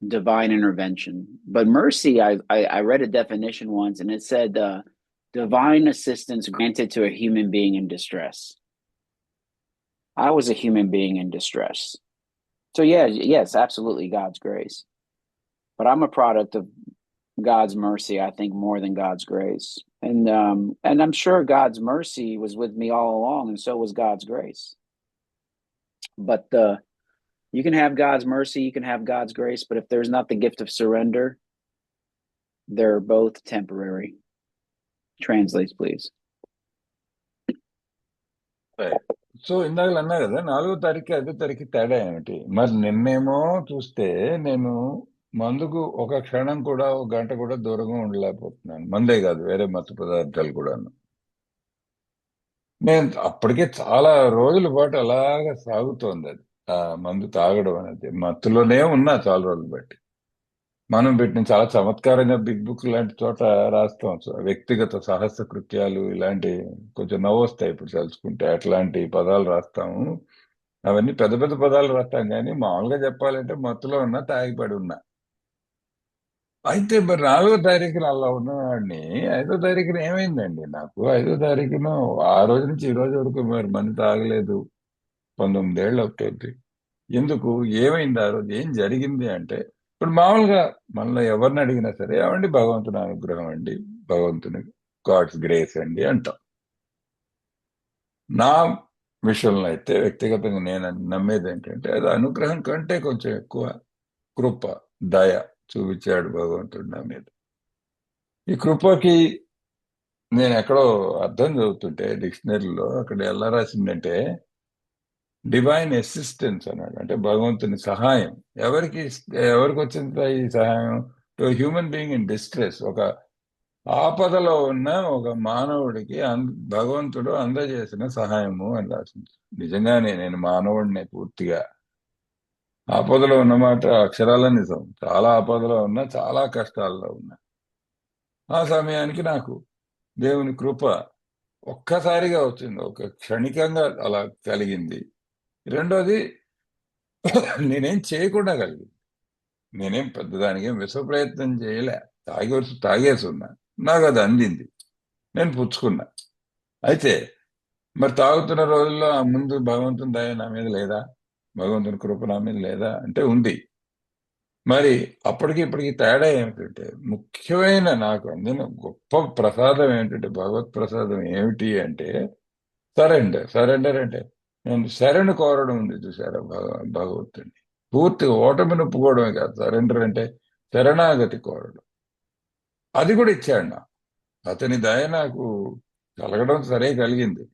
divine intervention. But mercy, I read a definition once, and it said divine assistance granted to a human being in distress. I was a human being in distress. So yes, absolutely God's grace. But I'm a product of God's mercy, I think, more than God's grace. And I'm sure God's mercy was with me all along, and so was God's grace. But you can have God's mercy, you can have God's grace, but if there's not the gift of surrender, they're both temporary. Translates, please. So ఇందాక అన్నా కదా, 4వ తారీఖు 5వ తారీఖు తేడా ఏమిటి? మరి నిన్నేమో చూస్తే నేను మందుకు ఒక క్షణం కూడా, ఒక గంట కూడా దూరంగా ఉండలేకపోతున్నాను. మందే కాదు, వేరే మత్తు పదార్థాలు కూడాను. నేను అప్పటికే చాలా రోజుల పాటు అలాగా సాగుతోంది అది, ఆ మందు తాగడం అనేది. మత్తులోనే ఉన్నా చాలా రోజులు బట్టి. మనం పెట్టిన చాలా చమత్కారంగా బిగ్ బుక్ లాంటి చోట రాస్తాం, వ్యక్తిగత సాహస కృత్యాలు ఇలాంటి, కొంచెం నవ్వు వస్తాయి ఇప్పుడు తలుచుకుంటే, అట్లాంటి పదాలు రాస్తాము. అవన్నీ పెద్ద పెద్ద పదాలు రాస్తాం, కానీ మామూలుగా చెప్పాలంటే మత్తులో ఉన్నా, తాగిపడి ఉన్నా. అయితే మరి 4వ తారీఖున అలా ఉన్నవాడిని 5వ తారీఖున ఏమైందండి నాకు? 5వ తారీఖున ఆ రోజు నుంచి ఈ రోజు వరకు మరి మందు తాగలేదు. 19 ఏళ్ళు అవుతుంది. ఎందుకు? ఏమైంది ఆ రోజు? ఏం జరిగింది అంటే, ఇప్పుడు మామూలుగా మనలో ఎవరిని అడిగినా సరే ఏమండి భగవంతుని అనుగ్రహం అండి, భగవంతుని గాడ్స్ గ్రేస్ అండి అంటాం. నా విషయంలో అయితే వ్యక్తిగతంగా నేను నమ్మేది ఏంటంటే అది అనుగ్రహం కంటే కొంచెం ఎక్కువ కృప, దయ చూపించాడు భగవంతుడు నా మీద. ఈ కృపకి నేను ఎక్కడో అర్థం చదువుతుంటే డిక్షనరీలో అక్కడ ఎలా రాసిందంటే డివైన్ అసిస్టెన్స్ అన్నాడు. అంటే భగవంతుని సహాయం. ఎవరికి ఎవరికి వచ్చింది ఈ సహాయం? To human being in distress. ఒక ఆపదలో ఉన్న ఒక మానవుడికి భగవంతుడు అందజేసిన సహాయము అని రాసింది. నిజంగానే నేను మానవుడిని పూర్తిగా. ఆపదలో ఉన్నమాట అక్షరాల నిజం. చాలా ఆపదలో ఉన్నా, చాలా కష్టాల్లో ఉన్నా, ఆ సమయానికి నాకు దేవుని కృప ఒక్కసారిగా వచ్చింది. ఒక క్షణికంగా అలా కలిగింది. రెండోది నేనేం చేయకుండా కలిగింది. నేనేం పెద్దదానికేం విశ్వ ప్రయత్నం చేయలే. తాగేసి ఉన్నా. నాకు అది అందింది. నేను పుచ్చుకున్నా. అయితే మరి తాగుతున్న రోజుల్లో ఆ ముందు భగవంతుని దయ నా మీద లేదా? భగవంతుని కృప నా మీద లేదా అంటే ఉంది. మరి అప్పటికి ఇప్పటికి తేడా ఏమిటంటే ముఖ్యమైన నాకు అందిన గొప్ప ప్రసాదం ఏంటంటే భగవత్ ప్రసాదం ఏమిటి అంటే సరెండర్. సరెండర్ అంటే నేను శరణు కోరడం ఉంది చూసారా భగవంతుడిని. పూర్తిగా ఓటమిని ఒప్పుకోవడమే కాదు. సరెండర్ అంటే శరణాగతి కోరడం. అది కూడా ఇచ్చాడు నా. అతని దయ నాకు కలగడం సరే కలిగింది.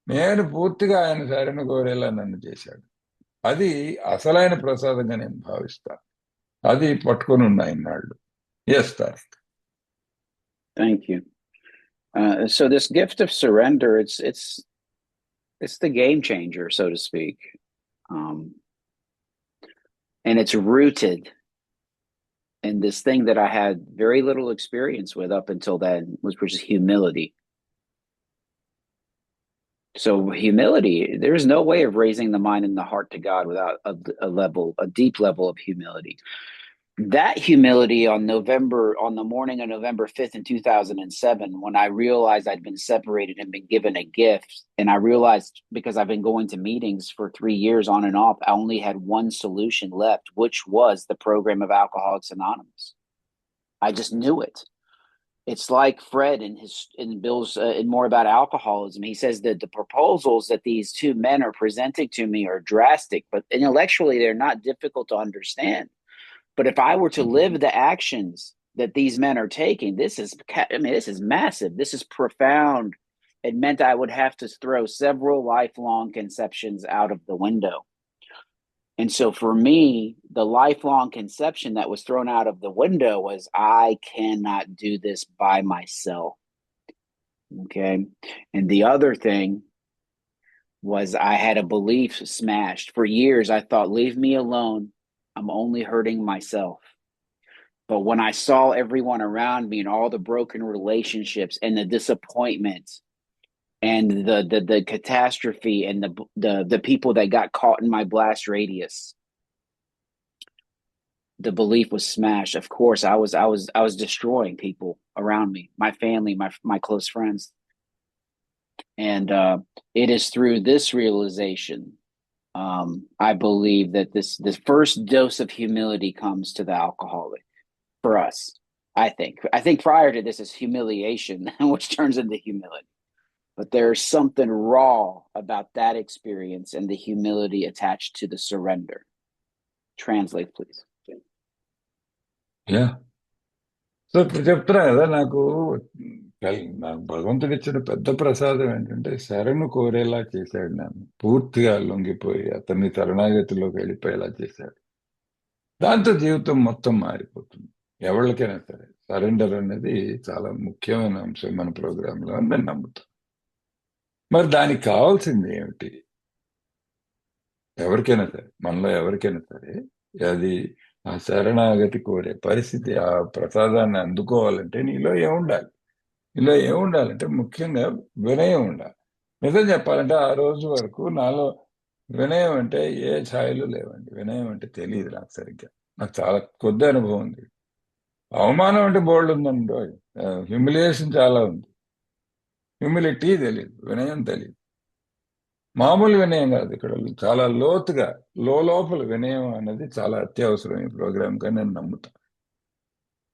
నేను పూర్తిగా ఆయన శరణు కోరేలా నన్ను చేశాడు. అది అసలైన ప్రసాదంగా నేను భావిస్తాను. అది పట్టుకొని ఉన్నా ఇన్నాళ్ళు. Yes Tariq. Thank you. So this gift of surrender, it's the game changer, so to speak. And it's rooted in this thing that I had very little experience with up until then, which is humility. So humility, there's no way of raising the mind and the heart to God without a deep level of humility. That humility on the morning of November 5th in 2007, when I realized I'd been separated and been given a gift, and I realized because I've been going to meetings for 3 years on and off, I only had one solution left, which was the program of Alcoholics Anonymous. I just knew it. It's like Fred in Bill's in More About Alcoholism. He says that the proposals that these two men are presenting to me are drastic, but intellectually they're not difficult to understand. But if I were to live the actions that these men are taking, this is massive. This is profound. It meant I would have to throw several lifelong conceptions out of the window. And so for me, the lifelong conception that was thrown out of the window was I cannot do this by myself. Okay. And the other thing was I had a belief smashed. For years, I thought, leave me alone. I'm only hurting myself. But when I saw everyone around me and all the broken relationships and the disappointment and the catastrophe and the people that got caught in my blast radius, the belief was smashed. Of course, I was destroying people around me, my family, my close friends. And it is through this realization, I believe that this first dose of humility comes to the alcoholic for us. I think prior to this is humiliation, which turns into humility. But there's something raw about that experience and the humility attached to the surrender. Translate, please. Yeah. So ఇప్పుడు చెప్తున్నా కదా నాకు భగవంతుడు ఇచ్చిన పెద్ద ప్రసాదం ఏంటంటే శరణు కోరేలా చేశాడు. నన్ను పూర్తిగా లొంగిపోయి అతన్ని శరణాగతిలోకి వెళ్ళిపోయేలా చేశాడు. దాంతో జీవితం మొత్తం మారిపోతుంది. ఎవరికైనా సరే సరెండర్ అనేది చాలా ముఖ్యమైన అంశం మన ప్రోగ్రాంలో అని నేను నమ్ముతాను. మరి దానికి కావాల్సింది ఏమిటి? ఎవరికైనా సరే, మనలో ఎవరికైనా సరే అది ఆ శరణాగతి కోరే పరిస్థితి, ఆ ప్రసాదాన్ని అందుకోవాలంటే నీలో ఏముండాలి? నీలో ఏముండాలంటే ముఖ్యంగా వినయం ఉండాలి. నిజం చెప్పాలంటే ఆ రోజు వరకు నాలో వినయం అంటే ఏ ఛాయలు లేవండి. వినయం అంటే తెలియదు నాకు సరిగ్గా. నాకు చాలా కొద్ది అనుభవం ఉంది. అవమానం అంటే బోల్డ్ ఉందండి. హ్యూమిలియేషన్ చాలా ఉంది. హ్యూమిలిటీ తెలియదు, వినయం తెలియదు. మామూలు వినయం కాదు, ఇక్కడ చాలా లోతుగా లోపల వినయం అనేది చాలా అత్యవసరం ఈ ప్రోగ్రామ్ గా నేను నమ్ముతా.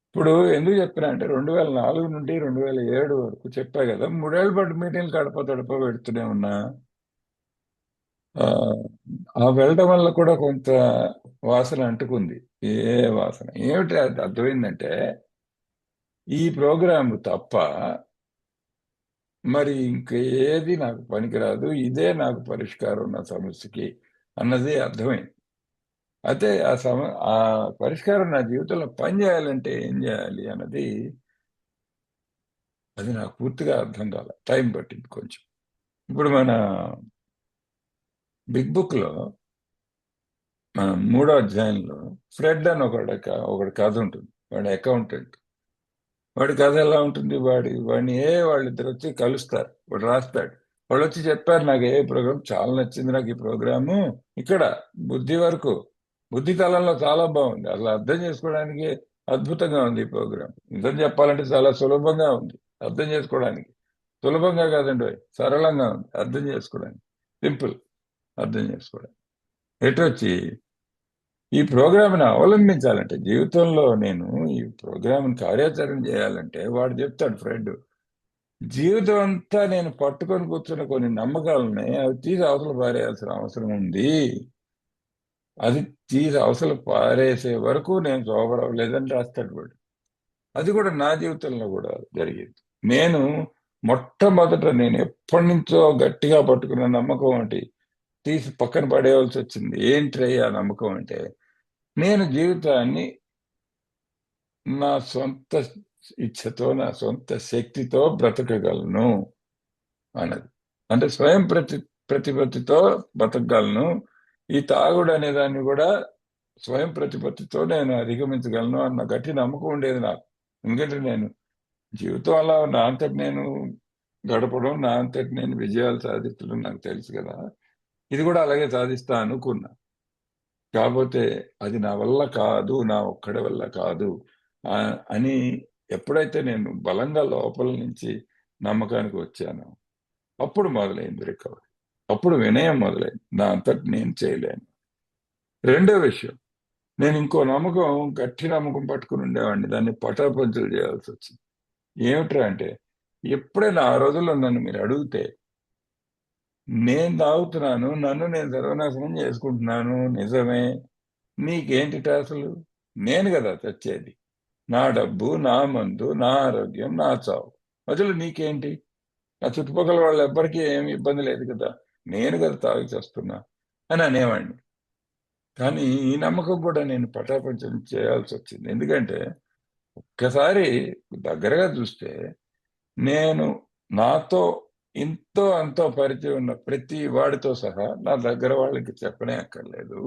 ఇప్పుడు ఎందుకు చెప్పినా అంటే 2004 నుండి 2007 వరకు చెప్పా కదా, 3 ఏళ్ల పాటు మీటింగ్లు తడప పెడుతూనే ఉన్నా. ఆ ఆ వెళ్ళడం వల్ల కూడా కొంత వాసన అంటుకుంది. ఏ వాసన ఏమిటి అది అర్థమైందంటే, ఈ ప్రోగ్రాం తప్ప మరి ఇంక ఏది నాకు పనికిరాదు, ఇదే నాకు పరిష్కారం నా సమస్యకి అన్నది అర్థమైంది. అయితే ఆ పరిష్కారం నా జీవితంలో పని చేయాలంటే ఏం చేయాలి అన్నది, అది నాకు పూర్తిగా అర్థం కాల, టైం పట్టింది కొంచెం. ఇప్పుడు మన బిగ్ బుక్ లో మన 3వ అధ్యాయంలో ఫ్రెడ్ అని ఒకటి కథ ఉంటుంది. వాడి అకౌంటెంట్. వాడి కథ ఎలా ఉంటుంది, వాడిని వాళ్ళిద్దరు వచ్చి కలుస్తారు, వాడు రాస్తాడు. వాళ్ళు వచ్చి చెప్పారు, నాకు ప్రోగ్రామ్ చాలా నచ్చింది, నాకు ఈ ప్రోగ్రాము ఇక్కడ బుద్ధి వరకు, బుద్ధి తలంలో చాలా బాగుంది, అసలు అర్థం చేసుకోవడానికి అద్భుతంగా ఉంది ఈ ప్రోగ్రామ్. నిజం చెప్పాలంటే చాలా సులభంగా ఉంది అర్థం చేసుకోవడానికి. సులభంగా కాదండి, సరళంగా ఉంది అర్థం చేసుకోవడానికి, సింపుల్ అర్థం చేసుకోవడానికి. ఎటొచ్చి ఈ ప్రోగ్రామ్ని అవలంబించాలంటే జీవితంలో, నేను ఈ ప్రోగ్రామ్ని కార్యాచరణ చేయాలంటే వాడు చెప్తాడు ఫ్రెండ్, జీవితం అంతా నేను పట్టుకొని కూర్చున్న కొన్ని నమ్మకాలని అవి తీసి అవసరం పారేయాల్సిన అవసరం ఉంది. అది తీసి అవసరం పారేసే వరకు నేను సోబర్ అవ్వలేదని రాస్తాడు వాడు. అది కూడా నా జీవితంలో కూడా జరిగింది. నేను మొట్టమొదట నేను ఎప్పటి నుంచో గట్టిగా పట్టుకున్న నమ్మకం ఒకటి తీసి పక్కన పడేయవలసి వచ్చింది. ఏంటి ఆ నమ్మకం అంటే, నేను జీవితాన్ని నా సొంత ఇచ్ఛతో, నా సొంత శక్తితో బ్రతకగలను అన్నది. అంటే స్వయం ప్రతిపత్తితో బ్రతకగలను. ఈ తాగుడు అనే దాన్ని కూడా స్వయం ప్రతిపత్తితో నేను అధిగమించగలను అన్న గట్టి నమ్మకం ఉండేది నాకు. ఎందుకంటే నేను జీవితం అలా నా అంతటి నేను గడపడం, నా అంతటి నేను విజయాలు సాధించడం నాకు తెలుసు కదా, ఇది కూడా అలాగే సాధిస్తా అనుకున్నా. కాకపోతే అది నా వల్ల కాదు, నా ఒక్కడి వల్ల కాదు అని ఎప్పుడైతే నేను బలంగా లోపల నుంచి నమ్మకానికి వచ్చానో, అప్పుడు మొదలైంది రికవరీ. అప్పుడు వినయం మొదలైంది, నా అంతటి నేను చేయలేను. రెండో విషయం, నేను ఇంకో నమ్మకం, గట్టి నమ్మకం పట్టుకుని ఉండేవాడిని, దాన్ని పటాపంచలు చేయాల్సి వచ్చింది. ఏమిట్రా అంటే, ఎప్పుడైనా ఆ రోజుల్లో నన్ను మీరు అడిగితే, నేను తాగుతున్నాను, నన్ను నేను సర్వనాశనం చేసుకుంటున్నాను, నిజమే, నీకేంటి అసలు, నేను కదా చచ్చేది, నా డబ్బు, నా మందు, నా ఆరోగ్యం, నా చావు, అసలు నీకేంటి, నా చుట్టుపక్కల వాళ్ళు ఎవ్వరికీ ఏమి ఇబ్బంది లేదు కదా, నేను కదా తాగి చేస్తున్నా అని అనేవాడిని. కానీ ఈ నమ్మకం కూడా నేను పటాపంచం చేయాల్సి వచ్చింది. ఎందుకంటే ఒక్కసారి దగ్గరగా చూస్తే, నేను నాతో ఇంతో అంతో పరిచయం ఉన్న ప్రతి వాడితో సహా నా దగ్గర వాళ్ళకి చెప్పనే అక్కర్లేదు,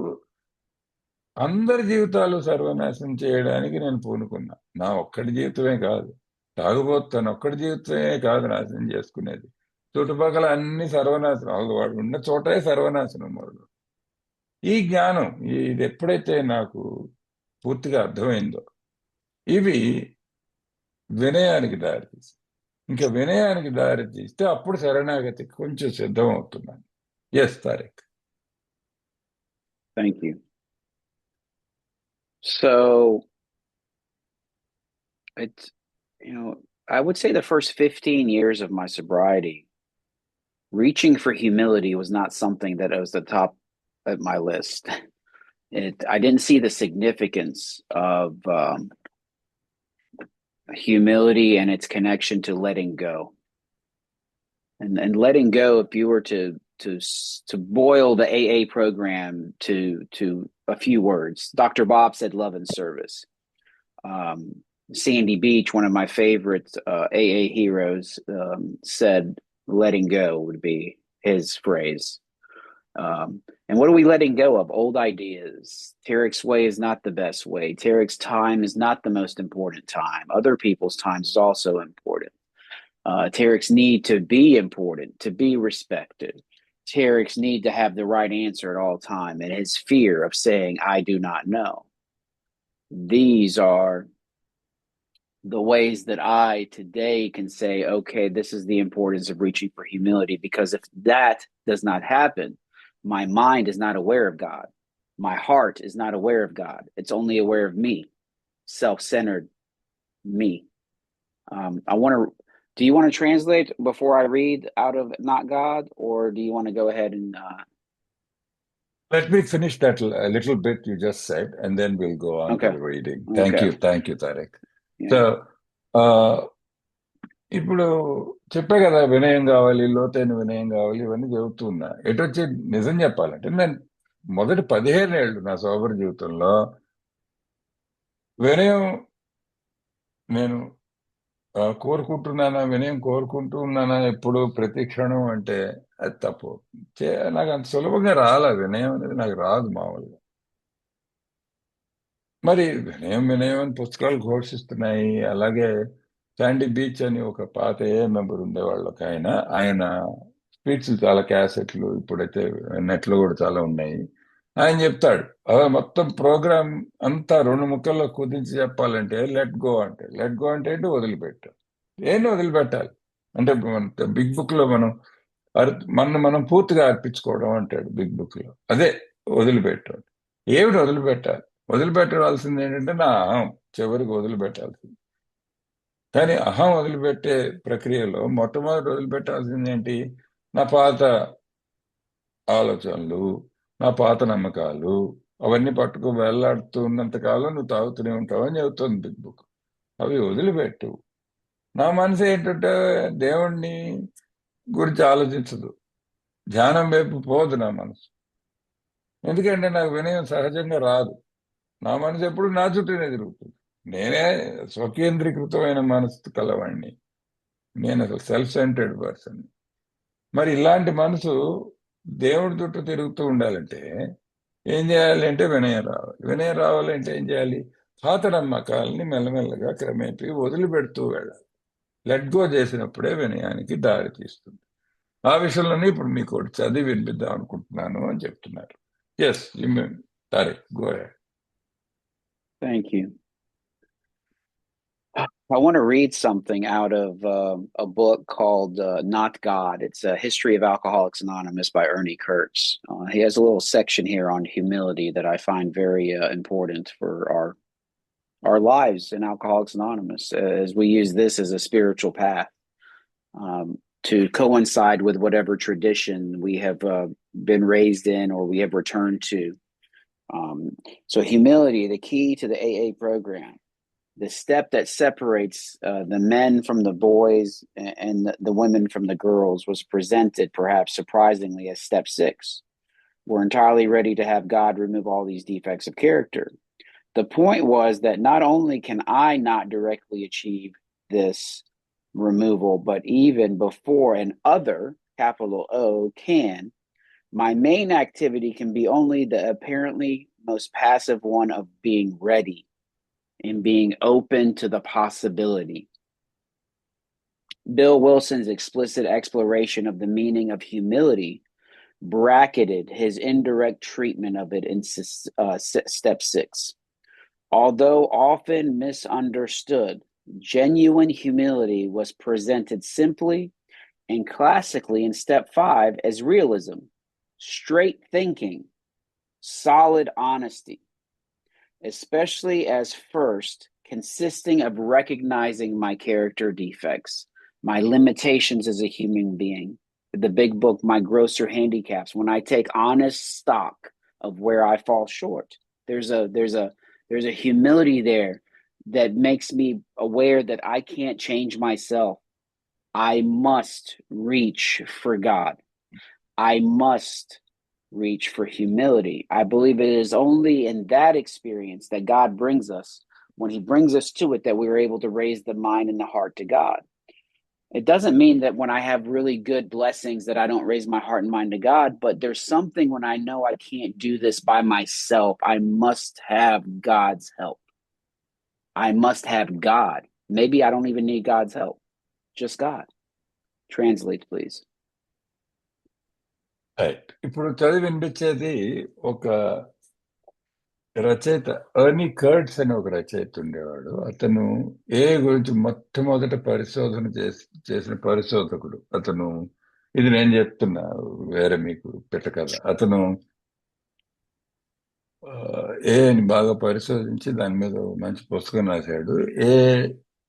అందరి జీవితాలు సర్వనాశనం చేయడానికి నేను పూనుకున్నా. నా ఒక్కడి జీవితమే కాదు, తాగుబోతు ఒక్కడి జీవితమే కాదు నాశనం చేసుకునేది, చుట్టుపక్కల అన్ని సర్వనాశనం, వాడు ఉన్న చోటే సర్వనాశనం మొదలు. ఈ జ్ఞానం ఇది ఎప్పుడైతే నాకు పూర్తిగా అర్థమైందో, ఇవి వినయానికి దారితీసి, ఇంకా వినయానికి దారి తీస్తే అప్పుడు శరణాగతికి కొంచెం సిద్ధం అవుతున్నాను. Yes Tariq. Thank you. So it's, I would say the first 15 years of my sobriety, reaching for humility was not something that was the top of my list. I didn't see the significance of humility and its connection to letting go. And letting go, if you were to boil the AA program to a few words, Dr. Bob said love and service. Sandy Beach, one of my favorite AA heroes, said letting go would be his phrase. And what are we letting go of? Old ideas. Tarek's way is not the best way. Tarek's time is not the most important time. Other people's time is also important. Tarek's need to be important, to be respected. Tarek's need to have the right answer at all time, and his fear of saying, I do not know. These are the ways that I today can say, okay, this is the importance of reaching for humility. Because if that does not happen, my mind is not aware of God. My heart is not aware of God. It's only aware of me, self centered me. I want to. Do you want to translate before I read out of Not God, or do you want to go ahead and? Let me finish that a little bit you just said, and then we'll go on to Okay. the reading. Okay. Thank you, Tarek. Yeah. So, ఇప్పుడు చెప్పే కదా వినయం కావాలి, లోతైన వినయం కావాలి, ఇవన్నీ చెబుతున్నా. వచ్చి నిజం చెప్పాలంటే నేను మొదటి 15 ఏళ్ళు నా సోబర్ జీవితంలో వినయం నేను కోరుకుంటున్నానా, వినయం కోరుకుంటూ ఉన్నానా ఎప్పుడు ప్రతి క్షణం అంటే అది తప్పు. నాకు అంత సులభంగా రాలే, వినయం అనేది నాకు రాదు మామూలుగా. మరి వినయం వినయం అని పుస్తకాలు ఘోషిస్తున్నాయి. అలాగే శాండీ బీచ్ అని ఒక పాత ఏ మెంబర్ ఉండేవాళ్ళు ఒక ఆయన, ఆయన స్పీచ్లు చాలా క్యాసెట్లు ఇప్పుడైతే నెట్లో కూడా చాలా ఉన్నాయి. ఆయన చెప్తాడు మొత్తం ప్రోగ్రామ్ అంతా 2 ముక్కల్లో కుదించి చెప్పాలంటే లెట్ గో అంటే, లెట్ గో అంటే ఏంటి, వదిలిపెట్టు. ఏంటి వదిలిపెట్టాలి అంటే బిగ్ బుక్ లో మనం మనం పూర్తిగా అర్పించుకోవడం అంటాడు బిగ్ బుక్ లో. అదే వదిలిపెట్టు. ఏమిటి వదిలిపెట్టాలి? వదిలిపెట్టాల్సింది ఏంటంటే నా అహం చివరికి వదిలిపెట్టాల్సింది. కానీ అహం వదిలిపెట్టే ప్రక్రియలో మొట్టమొదటి వదిలిపెట్టాల్సింది ఏంటి? నా పాత ఆలోచనలు, నా పాత నమ్మకాలు, అవన్నీ పట్టుకు వెళ్లాడుతున్నంత కాలం నువ్వు తాగుతూనే ఉంటావు అని చెబుతుంది బిగ్ బుక్. అవి వదిలిపెట్టు. నా మనసు ఏంటంటే దేవుణ్ణి గురించి ఆలోచించదు, ధ్యానం వైపు పోదు నా మనసు. ఎందుకంటే నాకు వినయం సహజంగా రాదు. నా మనసు ఎప్పుడు నా చుట్టూనే తిరుగుతుంది. నేనే స్వకేంద్రీకృతమైన మనసు కలవాణ్ణి. నేను అసలు సెల్ఫ్ సెంటర్డ్ పర్సన్. మరి ఇలాంటి మనసు దేవుడి చుట్టూ తిరుగుతూ ఉండాలంటే ఏం చేయాలి అంటే వినయం రావాలి. వినయం రావాలంటే ఏం చేయాలి? పాత నమ్మకాలని మెల్లమెల్లగా క్రమేపీ వదిలిపెడుతూ వెళ్ళాలి. లెట్ గో చేసినప్పుడే వినయానికి దారి తీస్తుంది. ఆ విషయంలోనే ఇప్పుడు మీకు ఒకటి చదివి వినిపిద్దాం అనుకుంటున్నాను అని చెప్తున్నారు. Yes, Tariq, go ahead. Thank you. I want to read something out of a book called Not God. It's a History of Alcoholics Anonymous by Ernie Kurtz. He has a little section here on humility that I find very important for our lives in Alcoholics Anonymous, as we use this as a spiritual path to coincide with whatever tradition we have been raised in or we have returned to. So humility, the key to the AA program. The step that separates the men from the boys and the women from the girls was presented, perhaps surprisingly, as step 6. We're entirely ready to have God remove all these defects of character. The point was that not only can I not directly achieve this removal, but even before an other, capital O, can, my main activity can be only the apparently most passive one of being ready and being open to the possibility. Bill Wilson's explicit exploration of the meaning of humility bracketed his indirect treatment of it in step 6. Although often misunderstood, genuine humility was presented simply and classically in step 5 as realism, straight thinking, solid honesty, especially as first consisting of recognizing my character defects, my limitations as a human being, the big book, my grosser handicaps. When I take honest stock of where I fall short, there's a humility there that makes me aware that I can't change myself. I must reach for God. I must reach for humility. I believe it is only in that experience that God brings us, when he brings us to it, that we are able to raise the mind and the heart to God. It doesn't mean that when I have really good blessings that I don't raise my heart and mind to God, but there's something when I know I can't do this by myself. I must have God's help. I must have God. Maybe I don't even need God's help. Just God. Translate, please. Right. ఇప్పుడు చదివి వినిపించేది ఒక రచయిత ఎర్నీ curse అని ఒక రచయిత ఉండేవాడు. అతను ఏ గురించి మొట్టమొదట పరిశోధన చేసిన పరిశోధకుడు అతను. ఇది నేను చెప్తున్నా, వేరే మీకు పెట్టకథ. అతను ఆ, ఏని బాగా పరిశోధించి దాని మీద ఓ మంచి పుస్తకం రాశాడు. ఏ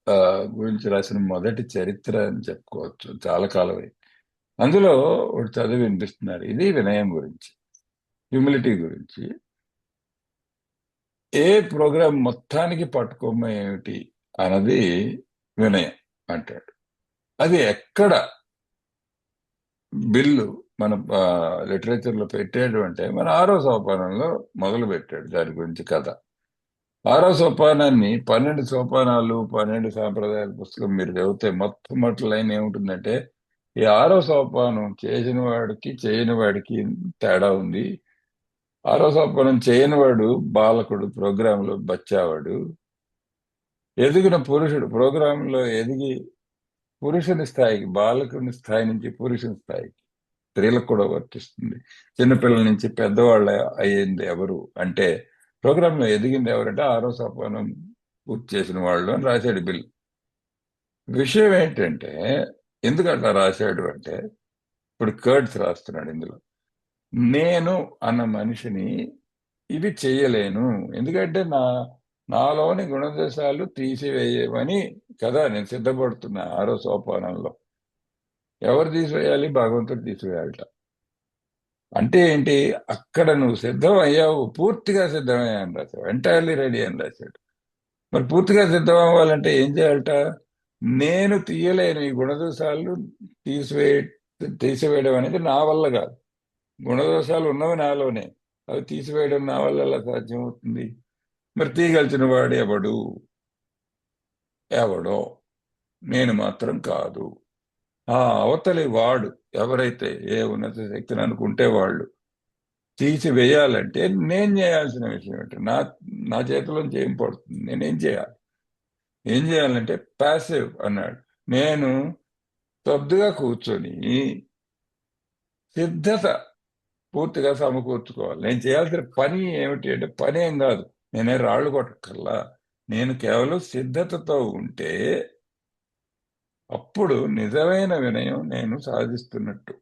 ఆ, గురించి రాసిన మొదటి చరిత్ర అని చెప్పుకోవచ్చు, చాలా కాలమే. అందులో ఒకటి చదివి వినిపిస్తున్నారు. ఇది వినయం గురించి, హ్యూమిలిటీ గురించి. ఏ ప్రోగ్రాం మొత్తానికి పట్టుకోమ ఏమిటి అన్నది వినయం అంటాడు. అది ఎక్కడ బిల్లు మన లిటరేచర్ లో పెట్టాడు అంటే మన 6వ సోపానంలో మొదలు పెట్టాడు దాని గురించి కథ. 6వ సోపానాన్ని 12 సోపానాలు 12 సాంప్రదాయాల పుస్తకం మీరు చదివితే మొట్టమొదటి లైన్ ఏముంటుందంటే, ఈ 6వ సోపానం చేసిన వాడికి చేయని వాడికి తేడా ఉంది. 6వ సోపానం చేయని వాడు బాలకుడు, ప్రోగ్రామ్ లో బచ్చావాడు. ఎదిగిన పురుషుడు, ప్రోగ్రామ్ లో ఎదిగి పురుషుని స్థాయికి, బాలకుని స్థాయి నుంచి పురుషుని స్థాయికి, స్త్రీలకు కూడా వర్తిస్తుంది. చిన్నపిల్లల నుంచి పెద్దవాళ్ళ అయ్యింది ఎవరు అంటే, ప్రోగ్రామ్ లో ఎదిగింది ఎవరంటే 6వ సోపానం పూర్తి చేసిన వాళ్ళు అని రాశాడు బిల్. విషయం ఏంటంటే, ఎందుకు అట్లా రాశాడు అంటే, ఇప్పుడు కర్డ్స్ రాస్తున్నాడు ఇందులో. నేను అన్న మనిషిని ఇది చెయ్యలేను, ఎందుకంటే నాలోని గుణదోషాలు తీసివేయమని కదా నేను సిద్ధపడుతున్నా 6వ సోపానంలో. ఎవరు తీసివేయాలి? భగవంతుడు తీసివేయాలట. అంటే ఏంటి? అక్కడ నువ్వు సిద్ధం అయ్యావు, పూర్తిగా సిద్ధమయ్యాను రాశాడు, ఎంటైర్లీ రెడీ అని రాశాడు. మరి పూర్తిగా సిద్ధం అవ్వాలంటే ఏం చేయాలట? నేను తీయలేను ఈ గుణదోషాలు, తీసివే తీసివేయడం అనేది నా వల్ల కాదు. గుణదోషాలు ఉన్నవి నాలోనే, అవి తీసివేయడం నా వల్ల ఎలా సాధ్యమవుతుంది? మరి తీయగలిచిన వాడు ఎవడు? ఎవడో, నేను మాత్రం కాదు. ఆ అవతలి వాడు ఎవరైతే ఏ ఉన్నత శక్తిని అనుకుంటే వాళ్ళు తీసివేయాలంటే నేను చేయాల్సిన విషయం ఏంటి? నా చేతిలోంచి ఏం పడుతుంది? నేనేం చేయాలి? ఏం చేయాలంటే ప్యాసివ్ అన్నాడు. నేను స్తబ్దుగా కూర్చొని సిద్ధత పూర్తిగా సమకూర్చుకోవాలి. నేను చేయాల్సిన పని ఏమిటి అంటే, పని ఏం కాదు, నేనే రాళ్ళు కొట్టక్కర్లా. నేను కేవలం సిద్ధతతో ఉంటే అప్పుడు నిజమైన వినయం నేను సాధిస్తున్నట్టు.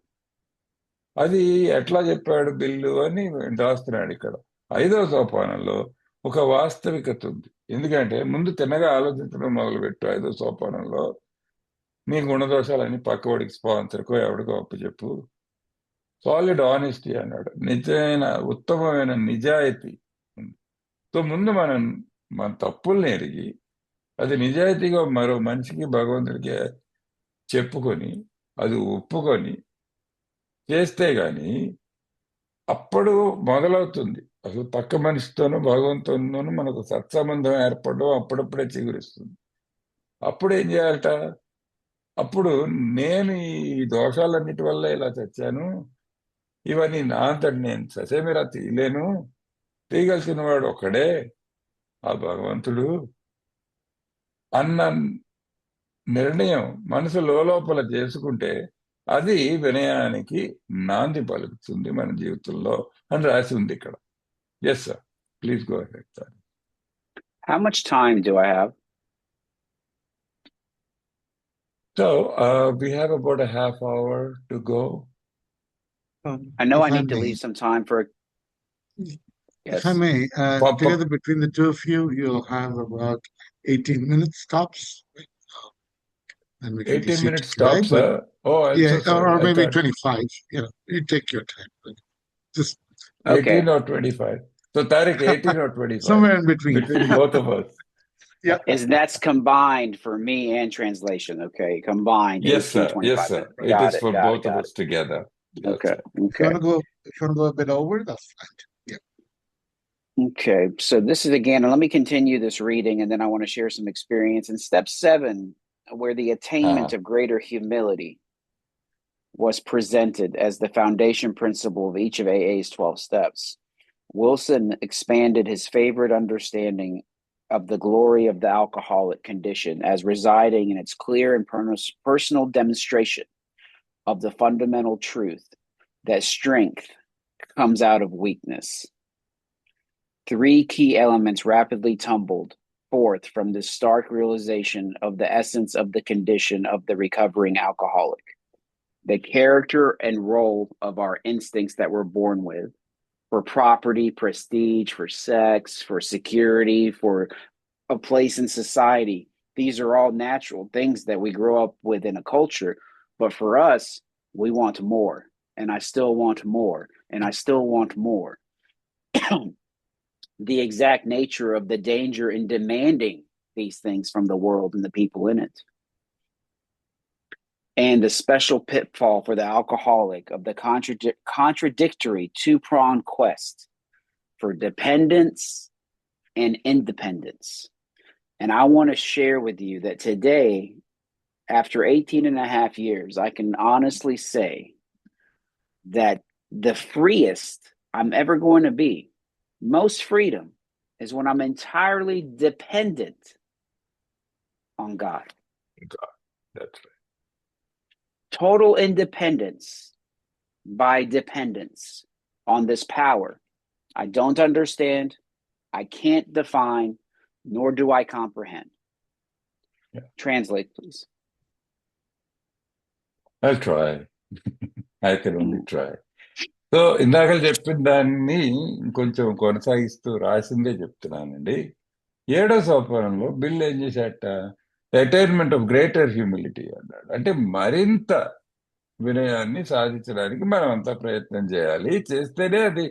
అది ఎట్లా చెప్పాడు బిల్లు అని రాస్తున్నాడు ఇక్కడ. 5వ సోపానంలో ఒక వాస్తవికత ఉంది. ఎందుకంటే ముందు తిన్నగా ఆలోచించడం మొదలుపెట్టు. 5వ సోపానంలో నీ గుణదోషాలని పక్కవాడికి, స్పాన్సర్కో ఎవడికో అప్పచెప్పు. సాలిడ్ ఆనెస్టీ అన్నాడు, నిజమైన ఉత్తమమైన నిజాయితీ. సో ముందు మనం మన తప్పుల్ని ఎరిగి అది నిజాయితీగా మరో మనిషికి, భగవంతుడికి చెప్పుకొని అది ఒప్పుకొని చేస్తే గాని అప్పుడు మొదలవుతుంది అసలు పక్క మనిషితోనూ భగవంతునితోనూ మనకు సత్సంబంధం ఏర్పడడం అప్పుడప్పుడే చిగురిస్తుంది. అప్పుడు ఏం చేయాలట? అప్పుడు నేను ఈ దోషాలన్నిటి వల్ల ఇలా చచ్చాను, ఇవన్నీ నా అంతటి నేను ససేమిరా తీయలేను, తీయగలిసిన వాడు ఒక్కడే, ఆ భగవంతుడు అన్న నిర్ణయం మనసు లోపల చేసుకుంటే అది వినయానికి నాంది పలుకుతుంది మన జీవితంలో అని రాసి ఉంది ఇక్కడ. Yes sir, please go ahead sir. How much time do I have? So we have about a half hour to go. I know I If I need to may. leave some time for. If I Yes. may, Pop, together between the two of you, you'll have about 18 minutes tops. And we can 18 just minutes today, stops, but sir. Oh, I'm yeah, so sorry. or I maybe thought 25. You know, you take your time. But just 18 Okay. or 25. So Tariq, 18 or 25? somewhere in between. Between both of us. Yeah. Is that's combined for me and translation? Okay, combined. Yes, 18, sir. 25 Yes, sir. minutes. It Got is it. for Got both it. of Got us together. it. That's Okay. it. If you Okay. want to go a bit over, that's fine. Yeah. Okay. So this is again. Let me continue this reading, and then I want to share some experience in step 7, where the attainment of greater humility was presented as the foundation principle of each of AA's 12 steps. Wilson expanded his favorite understanding of the glory of the alcoholic condition as residing in its clear and personal demonstration of the fundamental truth that strength comes out of weakness. three key elements rapidly tumbled forth from this stark realization of the essence of the condition of the recovering alcoholic. The character and role of our instincts that we're born with for property, prestige, for sex, for security, for a place in society. These are all natural things that we grow up with in a culture. But for us, we want more. And I still want more. And I still want more. The exact nature of the danger in demanding these things from the world and the people in it. And the special pitfall for the alcoholic of the contradictory two-pronged quest for dependence and independence. And I want to share with you that today, after 18 and a half years, I can honestly say that the freest I'm ever going to be, most freedom, is when I'm entirely dependent on God. God. That's right. Total independence by dependence on this power I don't understand, I can't define, nor do I comprehend. Yeah. Translate, please. I'll try. I can only try. So ఇందాక చెప్పిన దాన్ని కొంచెం కొనసాగిస్తూ రాసిందే చెప్తున్నానండి. 7వ సోపానంలో bill ఏం చేశాట? Attainment of greater humility అన్నాడు. అంటే మరింత వినయాన్ని సాధించడానికి మనం అంతా ప్రయత్నం చేయాలి. చేస్తేనే అది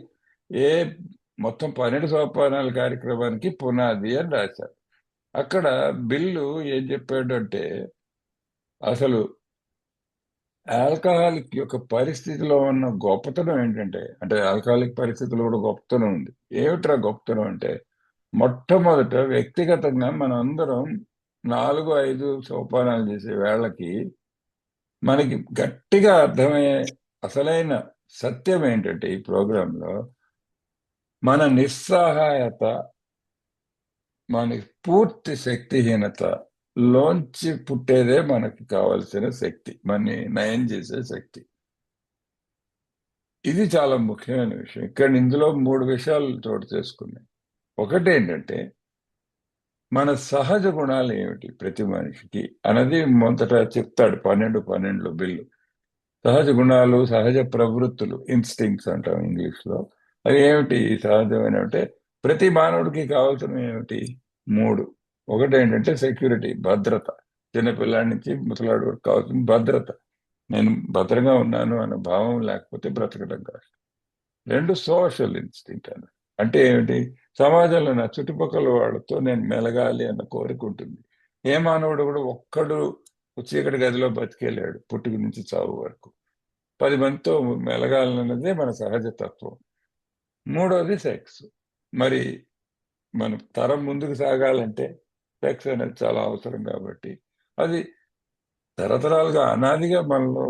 మొత్తం 12 సోపానాల కార్యక్రమానికి పునాది అని రాశారు. అక్కడ బిల్లు ఏం చెప్పాడు అంటే, అసలు ఆల్కహాలిక్ యొక్క పరిస్థితిలో ఉన్న గొప్పతనం ఏంటంటే, అంటే ఆల్కహాలిక్ పరిస్థితిలో కూడా గొప్పతనం ఉంది. ఏమిట్రా గొప్పతనం అంటే, మొట్టమొదట వ్యక్తిగతంగా మనం అందరం 4-5 సోపానాలు చేసే వేళకి మనకి గట్టిగా అర్థమయ్యే అసలైన సత్యం ఏంటంటే, ఈ ప్రోగ్రాంలో మన నిస్సహాయత, మన పూర్తి శక్తిహీనత లోంచి పుట్టేదే మనకి కావలసిన శక్తి, మన నయం చేసే శక్తి. ఇది చాలా ముఖ్యమైన విషయం. ఇక్కడ ఇందులో 3 విషయాలు చోటు చేసుకున్నాయి. ఒకటి ఏంటంటే, మన సహజ గుణాలు ఏమిటి ప్రతి మనిషికి అన్నది మొదట చెప్తాడు 12 బిల్లు. సహజ గుణాలు, సహజ ప్రవృత్తులు, ఇన్స్టింక్ట్స్ అంటాం ఇంగ్లీష్లో. అది ఏమిటి సహజమైన అంటే, ప్రతి మానవుడికి కావాల్సిన ఏమిటి? 3. ఒకటి ఏంటంటే సెక్యూరిటీ, భద్రత. చిన్నపిల్లాడి నుంచి ముసలాడి వరకు కావాల్సిన భద్రత. నేను భద్రంగా ఉన్నాను అన్న భావం లేకపోతే బ్రతకడం కష్టం. 2 సోషల్ ఇన్స్టింక్ట్ అన్న అంటే ఏమిటి? సమాజంలో నా చుట్టుపక్కల వాళ్ళతో నేను మెలగాలి అన్న కోరిక ఉంటుంది. ఏ మానవుడు కూడా ఒక్కడు చీకటి గదిలో బతికేలేడు పుట్టుక నుంచి చావు వరకు. 10 మందితో మెలగాలన్నదే మన సహజ తత్వం. 3వది సెక్స్. మరి మన తరం ముందుకు సాగాలంటే సెక్స్ అనేది చాలా అవసరం కాబట్టి అది తరతరాలుగా అనాదిగా మనలో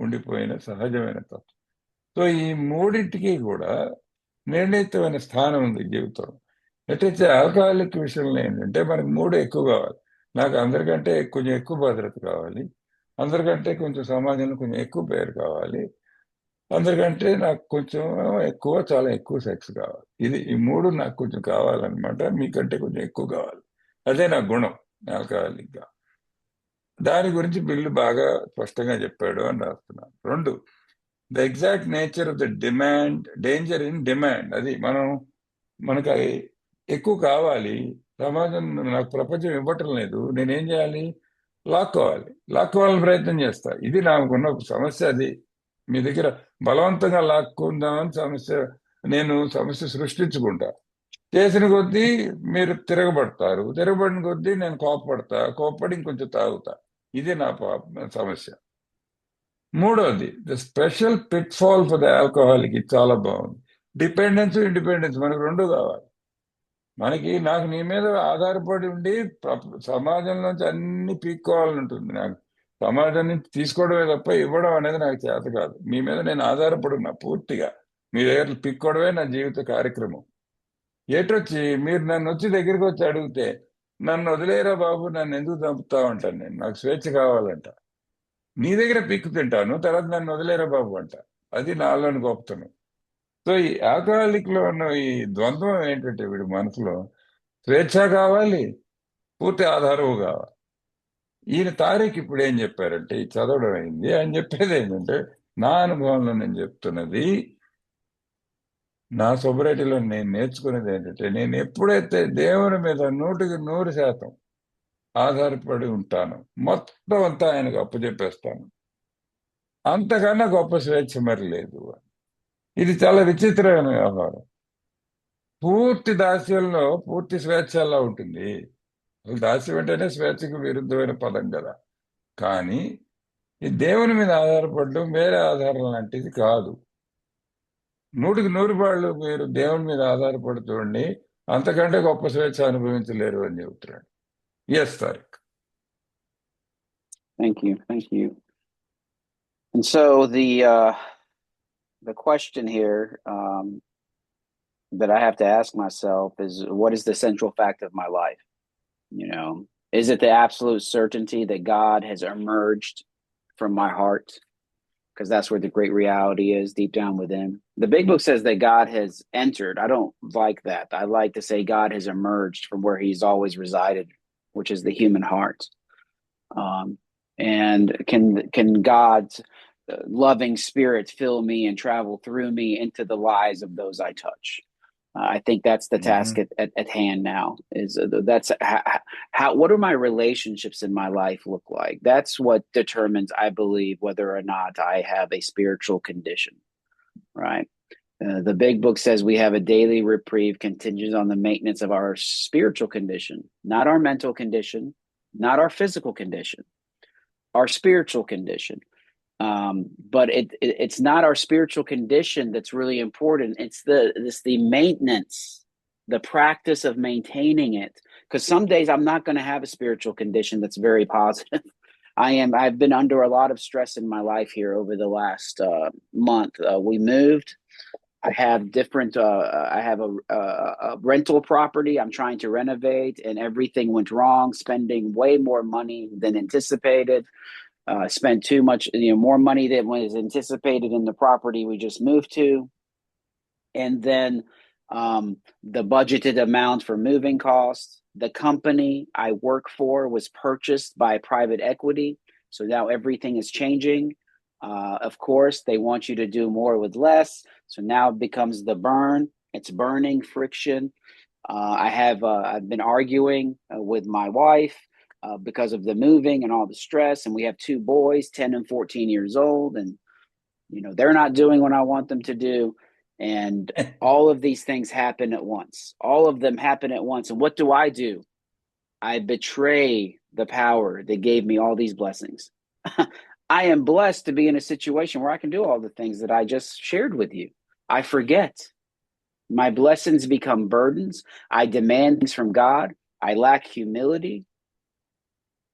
ఉండిపోయిన సహజమైన తత్వం. సో ఈ 3టికి కూడా నిర్ణీతమైన స్థానం ఉంది జీవితం. ఎట్లయితే ఆల్కహాలిక్ విషయంలో ఏంటంటే మనకు 3 ఎక్కువ కావాలి. నాకు అందరికంటే కొంచెం ఎక్కువ భద్రత కావాలి, అందరికంటే కొంచెం సమాజంలో కొంచెం ఎక్కువ పేరు కావాలి, అందరికంటే నాకు కొంచెం ఎక్కువ, చాలా ఎక్కువ సెక్స్ కావాలి. ఈ 3 నాకు కొంచెం కావాలన్నమాట, మీకంటే కొంచెం ఎక్కువ కావాలి. అదే నా గుణం ఆల్కహాలిక్గా. దాని గురించి బిల్లు బాగా స్పష్టంగా చెప్పాడు అని రాస్తున్నాను. 2, the exact nature of the demand, danger in demand. అది మనకు ఎక్కువ కావాలి, సమాజం నాకు ప్రపంచం ఇవ్వటం లేదు, నేనేం చేయాలి? లాక్కోవాలని ప్రయత్నం చేస్తా. ఇది నాకున్న సమస్య. అది మీ దగ్గర బలవంతంగా లాక్కుందామని నేను సమస్య సృష్టించుకుంటా. చేసిన కొద్దీ మీరు తిరగబడతారు, తిరగబడిన కొద్దీ నేను కోప్పడి ఇంకొంచెం తాగుతా. ఇది నా సమస్య. 3వది the special pitfall for the alcoholic. ఇది చాలా బాగుంది. డిపెండెన్స్, ఇండిపెండెన్స్ మనకు 2 కావాలి. నాకు నీ మీద ఆధారపడి ఉండి సమాజంలోంచి అన్ని పీక్కోవాలని ఉంటుంది. నాకు సమాజం నుంచి తీసుకోవడమే తప్ప ఇవ్వడం అనేది నాకు చేత కాదు. మీ మీద నేను ఆధారపడి ఉన్నా పూర్తిగా. మీ దగ్గర పీక్కోవడమే నా జీవిత కార్యక్రమం. ఏటొచ్చి మీరు నన్ను వచ్చి దగ్గరికి వచ్చి అడిగితే, నన్ను వదిలేరా బాబు, నన్ను ఎందుకు చంపుతావు అంటాను నేను. నాకు స్వేచ్ఛ కావాలంట. నీ దగ్గర పిక్కు తింటాను, తర్వాత నన్ను వదిలేరా బాబు అంట. అది నాలోని గొప్పతనం. సో ఈ ఆల్కహాలిక్ లో ఉన్న ఈ ద్వంద్వం ఏంటంటే వీడి మనసులో స్వేచ్ఛ కావాలి, పూర్తి ఆధారము కావాలి. ఈయన తారీఖు ఇప్పుడు ఏం చెప్పారంటే, ఈ చదవడం అయింది, ఆయన చెప్పేది ఏంటంటే, నా అనుభవంలో నేను చెప్తున్నది, నా సొబరైటీలో నేను నేర్చుకునేది ఏంటంటే, నేను ఎప్పుడైతే దేవుని మీద 100% ఆధారపడి ఉంటానో మొత్తం అంతా ఆయనకు అప్పచెప్పేస్తాను, అంతకన్నా గొప్ప స్వేచ్ఛ మరి లేదు. ఇది చాలా విచిత్రమైన వ్యవహారం. పూర్తి దాస్యంలో పూర్తి స్వేచ్ఛ ఎలా ఉంటుంది? అసలు దాస్యం అంటేనే స్వేచ్ఛకు విరుద్ధమైన పదం కదా. కానీ ఈ దేవుని మీద ఆధారపడడం వేరే ఆధారం లాంటిది కాదు. 100% మీరు దేవుని మీద ఆధారపడుతుండి అంతకంటే గొప్ప స్వేచ్ఛ అనుభవించలేరు అని చెబుతున్నాడు. Yes Tariq. Thank you. Thank you. And so the question here that I have to ask myself is, what is the central fact of my life? You know, is it the absolute certainty that God has emerged from my heart? Because that's where the great reality is, deep down within. The big book says that God has entered. I don't like that. I like to say God has emerged from where he's always resided, which is the human heart. And can God's loving spirit fill me and travel through me into the lives of those I touch? I think that's the task at hand now. Is that's how what do my relationships in my life look like? That's what determines, I believe, whether or not I have a spiritual condition. Right. The big book says we have a daily reprieve contingent on the maintenance of our spiritual condition, not our mental condition, not our physical condition, our spiritual condition. But it's not our spiritual condition that's really important. It's the maintenance, the practice of maintaining it. Because some days I'm not going to have a spiritual condition that's very positive. I've been under a lot of stress in my life here over the last month. We moved. I have a rental property I'm trying to renovate, and everything went wrong, spending way more money than anticipated. Spent too much, more money than was anticipated in the property we just moved to. And then the budgeted amount for moving costs. The company I work for was purchased by private equity. So now everything is changing. Of course, they want you to do more with less. So now it becomes the burn. It's burning, friction. I've been arguing with my wife because of the moving and all the stress. And we have 2 boys, 10 and 14 years old. And, they're not doing what I want them to do. And all of these things happen at once. All of them happen at once. And what do? I betray the power that gave me all these blessings. I am blessed to be in a situation where I can do all the things that I just shared with you. I forget. My blessings become burdens. I demand things from God. I lack humility.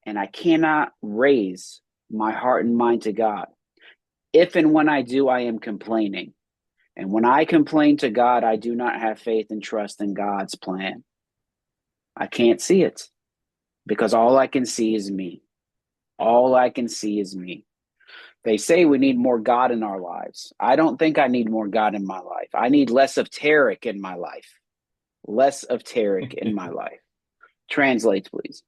And I cannot raise my heart and mind to God. If and when I do, I am complaining. And when I complain to God, I do not have faith and trust in God's plan. I can't see it because all I can see is me. All I can see is me. They say we need more God in our lives. I don't think I need more God in my life. I need less of Tarek in my life. Less of Tarek in my life. Translate, please.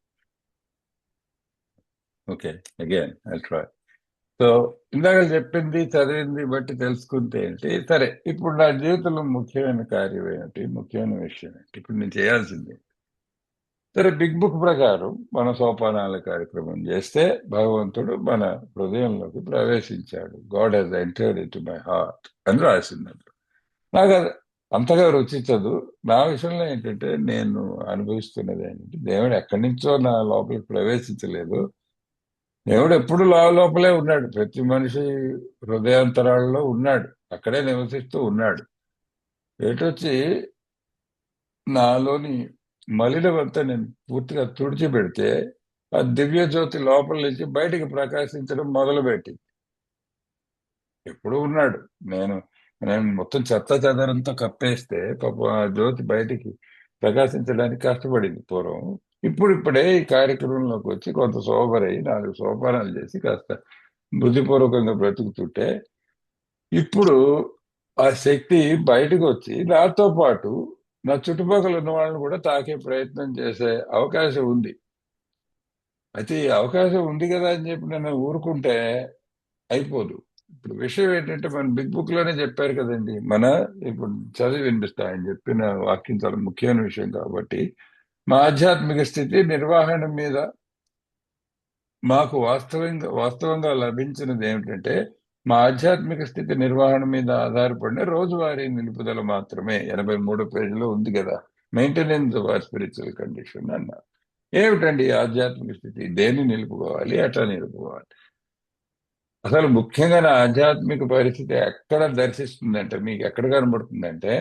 Okay, again I try. So ఇందాక చెప్పింది చదివింది బట్టి తెలుసుకుంటే ఏంటి, సరే ఇప్పుడు నా జీవితంలో ముఖ్యమైన కార్యం ఏంటి, ముఖ్యమైన విషయం ఏంటి, ఇప్పుడు నేను చేయాల్సింది. సరే, బిగ్ బుక్ ప్రకారం మన సోపానాల కార్యక్రమం చేస్తే భగవంతుడు మన హృదయంలోకి ప్రవేశించాడు. God he's entered into my heart అని రాసింది. నాకు అది అంతగా రుచించదు. నా విషయంలో ఏంటంటే నేను అనుభవిస్తున్నది ఏంటంటే, దేవుడు ఎక్కడి నుంచో నా లోపలికి ప్రవేశించలేదు. దేవుడు ఎప్పుడు లోపలే ఉన్నాడు. ప్రతి మనిషి హృదయాంతరాల్లో ఉన్నాడు, అక్కడే నివసిస్తూ ఉన్నాడు. ఏటొచ్చి నాలోని మలినమంతా నేను పూర్తిగా తుడిచిపెడితే ఆ దివ్య జ్యోతి లోపల నుంచి బయటికి ప్రకాశించడం మొదలుపెట్టింది. ఎప్పుడు ఉన్నాడు. నేను మొత్తం చెత్త చెదరంతా కప్పేస్తే పాపం ఆ జ్యోతి బయటికి ప్రకాశించడానికి కష్టపడింది పూర్వం. ఇప్పుడే ఈ కార్యక్రమంలోకి వచ్చి కొంత సోబరై 4 సోపానాలు చేసి కాస్త బుద్ధిపూర్వకంగా బ్రతుకుతుంటే ఇప్పుడు ఆ శక్తి బయటకు వచ్చి నాతో పాటు నా చుట్టుపక్కల ఉన్న వాళ్ళని కూడా తాకే ప్రయత్నం చేసే అవకాశం ఉంది. అయితే ఈ అవకాశం ఉంది కదా అని చెప్పి నన్ను ఊరుకుంటే అయిపోదు. ఇప్పుడు విషయం ఏంటంటే మన బిగ్ బుక్ లోనే చెప్పారు కదండి. ఇప్పుడు చదివి వినిపిస్తా ఆయన చెప్పిన వాక్యం చాలా ముఖ్యమైన విషయం కాబట్టి, మా ఆధ్యాత్మిక స్థితి నిర్వహణ మీద మాకు వాస్తవంగా లభించినది ఏమిటంటే, మా ఆధ్యాత్మిక స్థితి నిర్వహణ మీద ఆధారపడిన రోజువారీ నిలుపుదల మాత్రమే. 83 పేజీలో ఉంది కదా, maintenance of our spiritual condition అన్నారు. ఏమిటండి ఈ ఆధ్యాత్మిక స్థితి? దేన్ని నిలుపుకోవాలి, ఎట్లా నిలుపుకోవాలి? అసలు ముఖ్యంగా నా ఆధ్యాత్మిక పరిస్థితి ఎక్కడ దర్శిస్తుందంటే, మీకు ఎక్కడ కనబడుతుందంటే,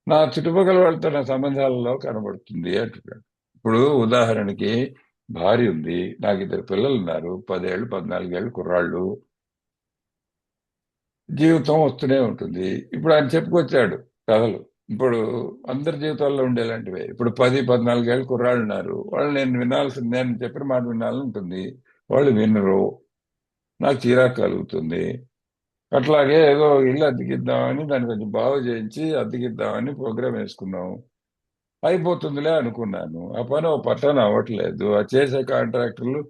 నా చుట్టుపక్కల వాళ్ళతో నా సంబంధాలలో కనబడుతుంది అంటున్నాడు. ఇప్పుడు ఉదాహరణకి భార్య ఉంది, నాకు 2 పిల్లలు ఉన్నారు, 10 ఏళ్ళు 14 ఏళ్ళు కుర్రాళ్ళు. జీవితం వస్తూనే ఉంటుంది. ఇప్పుడు ఆయన చెప్పుకొచ్చాడు కథలు. ఇప్పుడు అందరి జీవితాల్లో ఉండేలాంటివే. ఇప్పుడు 10 14 ఏళ్ళు కుర్రాళ్ళు ఉన్నారు, వాళ్ళు నేను చెప్పిన మాట వినాలని ఉంటుంది, వాళ్ళు వినరు, నాకు చిరాకు కలుగుతుంది. అట్లాగే ఏదో ఇల్లు అద్దెకిద్దామని దాన్ని కొంచెం బాగు చేయించి అద్దెకిద్దామని ప్రోగ్రామ్ వేసుకున్నాం. అయిపోతుందిలే అనుకున్నాను. ఆ పని ఓ పట్టాన అవ్వట్లేదు. ఆ చేసే కాంట్రాక్టర్లు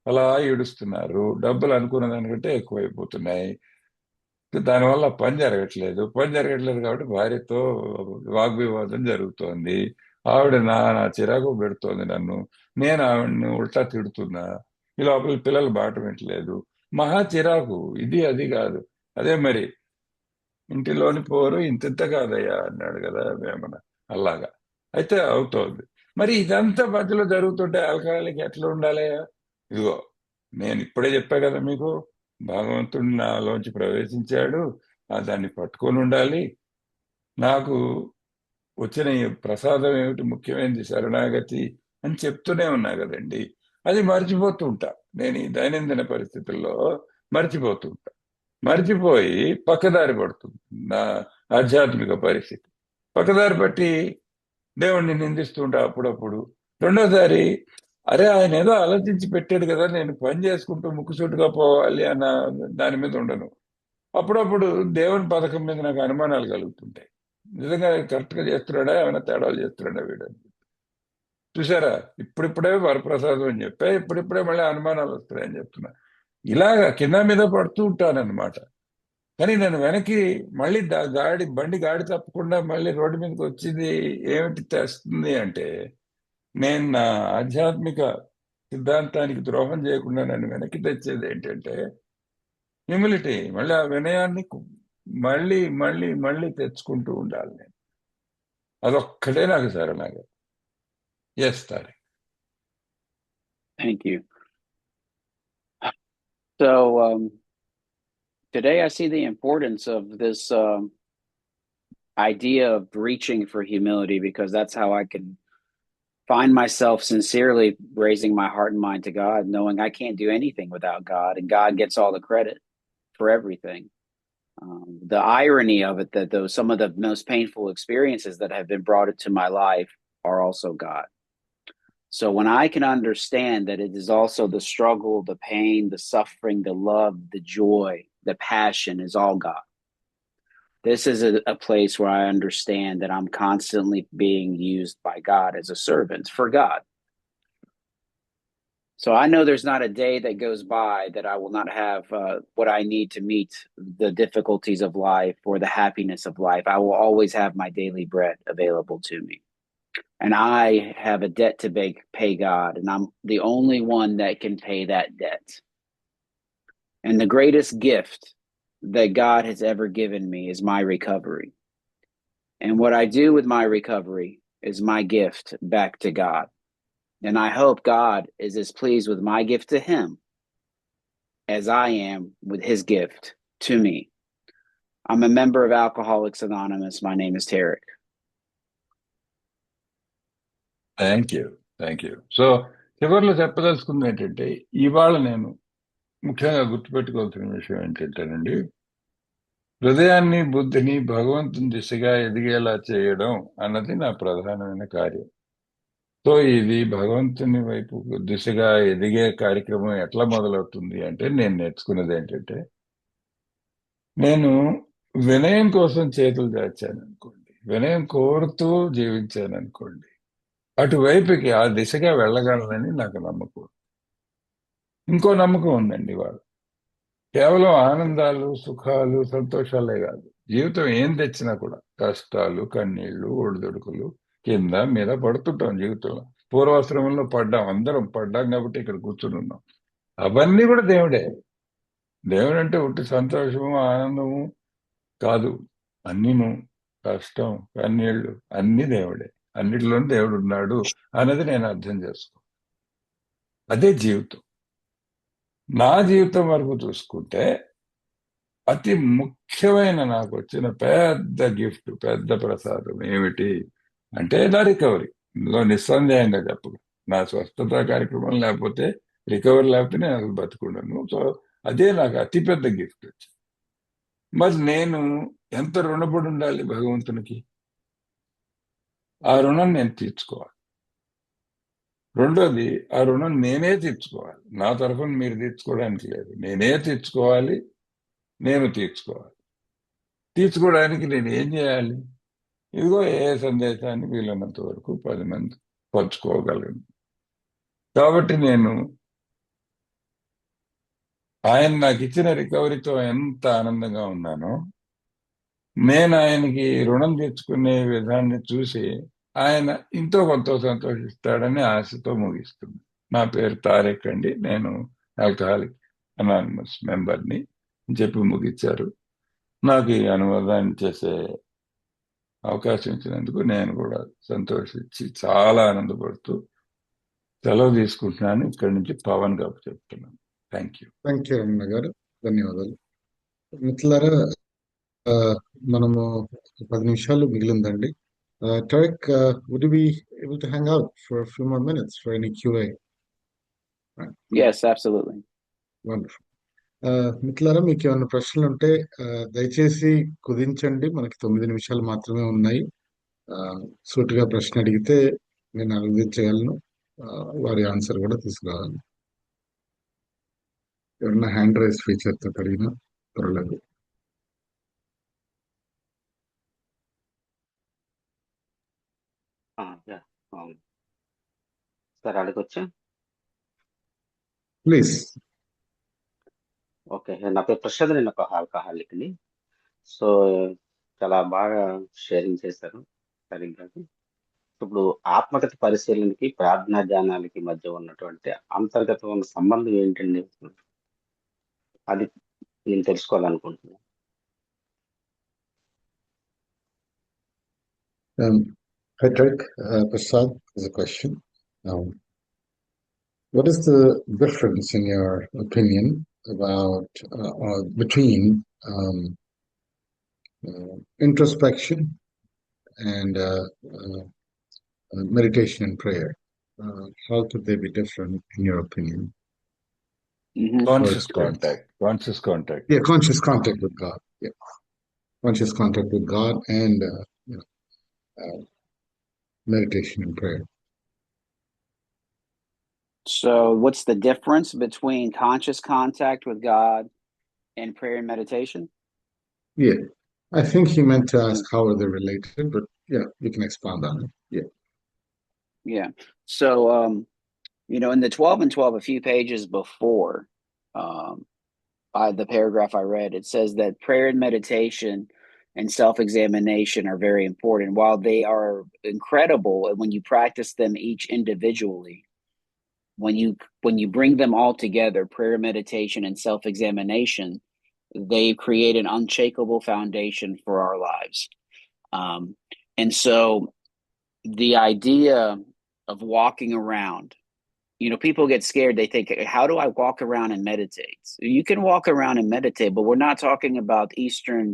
అలా ఈడుస్తున్నారు. డబ్బులు అనుకున్న దానికంటే ఎక్కువైపోతున్నాయి. దానివల్ల పని జరగట్లేదు కాబట్టి భార్యతో వాగ్వివాదం జరుగుతోంది. ఆవిడ నా చిరాకు పెడుతోంది నన్ను. నేను ఆవిడని ఉల్టా తిడుతున్నా. ఈ లోపల పిల్లలు బాట వింటలేదు. మహా చిరాకు. ఇది అది కాదు. అదే మరి ఇంటిలోని పోరు ఇంతింత కాదయ్యా అన్నాడు కదా వేమన. అలాగా అయితే అవుతోంది. మరి ఇదంతా మధ్యలో జరుగుతుంటే ఆల్కహాలిక్ ఎట్లా ఉండాలయ్యా? ఇదిగో నేను ఇప్పుడే చెప్పా కదా మీకు, భగవంతుడు నాలోంచి ప్రవేశించాడు, దాన్ని పట్టుకొని ఉండాలి. నాకు వచ్చిన ఈ ప్రసాదం ఏమిటి, ముఖ్యమైనది శరణాగతి అని చెప్తూనే ఉన్నా కదండి. అది మర్చిపోతూ ఉంటా. నేను ఈ దైనందిన పరిస్థితుల్లో మర్చిపోతూ ఉంటా. మర్చిపోయి పక్కదారి పడుతుంది నా ఆధ్యాత్మిక పరిస్థితి. పక్కదారి పట్టి దేవుణ్ణి నిందిస్తుంటా అప్పుడప్పుడు. రెండోసారి అరే ఆయన ఏదో ఆలోచించి పెట్టాడు కదా, నేను పని చేసుకుంటూ ముక్కుసూటిగా పోవాలి అన్న దాని మీద ఉండను. అప్పుడప్పుడు దేవుని పథకం మీద నాకు అనుమానాలు కలుగుతుంటాయి. నిజంగా కరెక్ట్ గా చేస్తున్నాడా, ఏమైనా తేడాలు చేస్తున్నాడా వీడని. చూసారా, ఇప్పుడిప్పుడే వరప్రసాదం అని చెప్పా, ఇప్పుడిప్పుడే మళ్ళీ అనుమానాలు వస్తున్నాయని చెప్తున్నా. ఇలాగా కింద మీద పడుతూ ఉంటానన్నమాట. కానీ నేను వెనక్కి మళ్ళీ బండి గాడి తప్పకుండా మళ్ళీ రోడ్డు మీదకి వచ్చింది ఏమిటి తెస్తుంది అంటే, నేను నా ఆధ్యాత్మిక సిద్ధాంతానికి ద్రోహం చేయకుండా నన్ను వెనక్కి తెచ్చేది ఏంటంటే హ్యూమిలిటీ. మళ్ళీ ఆ వినయాన్ని మళ్ళీ మళ్ళీ మళ్ళీ తెచ్చుకుంటూ ఉండాలి నేను. అదొక్కటే నాకు శరణాగతి. చేస్తారు. Thank you. So today I see the importance of this idea of reaching for humility, because that's how I can find myself sincerely raising my heart and mind to God, knowing I can't do anything without God, and God gets all the credit for everything. The irony of it, that though some of the most painful experiences that have been brought into my life are also God. So when I can understand that it is also the struggle, the pain, the suffering, the love, the joy, the passion is all God. This is a place where I understand that I'm constantly being used by God as a servant for God. So I know there's not a day that goes by that I will not have what I need to meet the difficulties of life or the happiness of life. I will always have my daily bread available to me. And I have a debt to pay God, and I'm the only one that can pay that debt. And the greatest gift that God has ever given me is my recovery. And what I do with my recovery is my gift back to God. And I hope God is as pleased with my gift to him as I am with his gift to me. I'm a member of Alcoholics Anonymous. My name is Tarek. Thank you. So చివరిలో చెప్పదలుచుకుంది ఏంటంటే, ఇవాళ నేను ముఖ్యంగా గుర్తుపెట్టుకోవాల్సిన విషయం ఏంటంటేనండి, హృదయాన్ని బుద్ధిని భగవంతుని దిశగా ఎదిగేలా చేయడం అన్నది నా ప్రధానమైన కార్యం. సో ఇది భగవంతుని వైపు దిశగా ఎదిగే కార్యక్రమం ఎట్లా మొదలవుతుంది అంటే, నేను నేర్చుకున్నది ఏంటంటే, నేను వినయం కోసం చేతులు చాచాను అనుకోండి, వినయం కోరుతూ జీవించాను అనుకోండి, అటువైపుకి ఆ దిశగా వెళ్ళగలనని నాకు నమ్మకం. ఇంకో నమ్మకం ఉందండి వాళ్ళు. కేవలం ఆనందాలు, సుఖాలు, సంతోషాలే కాదు, జీవితం ఏం తెచ్చినా కూడా కష్టాలు, కన్నీళ్లు, ఒడిదుడుకులు, కింద మీద పడుతుంటాం జీవితంలో. పూర్వాశ్రమంలో పడ్డాం, అందరం పడ్డాం కాబట్టి ఇక్కడ కూర్చుని ఉన్నాం. అవన్నీ కూడా దేవుడే. దేవుడు అంటే ఉట్టి సంతోషము, ఆనందము కాదు, అన్నీను. కష్టం, కన్నీళ్లు అన్ని దేవుడే. అన్నిటిలోనూ దేవుడు ఉన్నాడు అన్నది నేను అర్థం చేసుకో. అదే జీవితం. నా జీవితం వరకు చూసుకుంటే అతి ముఖ్యమైన నాకు వచ్చిన పెద్ద గిఫ్ట్, పెద్ద ప్రసాదం ఏమిటి అంటే నా రికవరీ. ఇందులో నిస్సందేహంగా చెప్పదు. నా స్వస్థత కార్యక్రమం లేకపోతే, రికవరీ లేకపోతే నేను అసలు బతుకున్నాను. సో అదే నాకు అతిపెద్ద గిఫ్ట్ వచ్చింది. మరి నేను ఎంత రుణపడి ఉండాలి భగవంతునికి? ఆ రుణం నేను తీర్చుకోవాలి. రెండోది, ఆ రుణం నేనే తీర్చుకోవాలి. నా తరఫున మీరు తీర్చుకోవడానికి లేదు, నేనే తీర్చుకోవాలి, నేను తీర్చుకోవాలి. తీర్చుకోవడానికి నేను ఏం చేయాలి? ఇదిగో ఏ సందేశాన్ని వీలైనంత వరకు 10 మంది పంచుకోగలను. కాబట్టి నేను ఆయన నాకు ఇచ్చిన రికవరీతో ఎంత ఆనందంగా ఉన్నానో, నేను ఆయనకి రుణం తీర్చుకునే విధాన్ని చూసి ఆయన ఇంతో కొంత సంతోషిస్తాడని ఆశతో ముగిస్తుంది. నా పేరు తారెక్ అండి, నేను ఆల్కహాలిక్ అనానిమస్ మెంబర్ని చెప్పి ముగించారు. నాకు ఈ అనువాదాన్ని చేసే అవకాశం ఇచ్చినందుకు నేను కూడా సంతోషించి చాలా ఆనందపడుతూ సెలవు తీసుకుంటున్నాను. ఇక్కడి నుంచి పవన్ గారు చెప్తున్నాను. Thank you. Thank you Ramana గారు, ధన్యవాదాలు. మిత్రులారా, మనము 10 నిమిషాలు మిగిలిందండి. Tarek, would you be able to hang out for a few more minutes for any QA? Right. Yes, absolutely. Wonderful. మిత్రులారా, మీకు ఏమైనా ప్రశ్నలు ఉంటే దయచేసి కుదించండి. మనకి 9 నిమిషాలు మాత్రమే ఉన్నాయి. సూటిగా ప్రశ్న అడిగితే నేను అందించగలను, వారి ఆన్సర్ కూడా తీసుకురావాలి. ఎవరన్నా హ్యాండ్ రైజ్ ఫీచర్తో అడిగినా పర్వాలేదు. సార్ అడగొచ్చా? ప్లీజ్. ఓకే, నా పేరు ప్రసాద్, నేను ఒక ఆల్కహాలిక్ని. సో చాలా బాగా షేరింగ్ చేశారు సరిగ్గా. ఇప్పుడు ఆత్మగత పరిశీలనకి, ప్రార్థనా ధ్యానాలకి మధ్య ఉన్నటువంటి అంతర్గతమైన సంబంధం ఏంటండి? అది నేను తెలుసుకోవాలనుకుంటున్నాను. Hi, Tarek. Prasad has a question. What is the difference, in your opinion, about between introspection and meditation and prayer? How could they be different, in your opinion? Conscious contact. Yeah, conscious contact with God. Yeah, conscious contact with God and meditation and prayer. So, what's the difference between conscious contact with God and prayer and meditation? Yeah, I think he meant to ask how are they related, but yeah, you can expand on it. Yeah. Yeah. So, in the 12 and 12, a few pages before the paragraph I read, it says that prayer and meditation and self-examination are very important. While they are incredible, and when you practice them each individually, when you bring them all together, prayer, meditation, and self-examination, they create an unshakable foundation for our lives. And so the idea of walking around, people get scared. They think, how do I walk around and meditate? You can walk around and meditate, but we're not talking about Eastern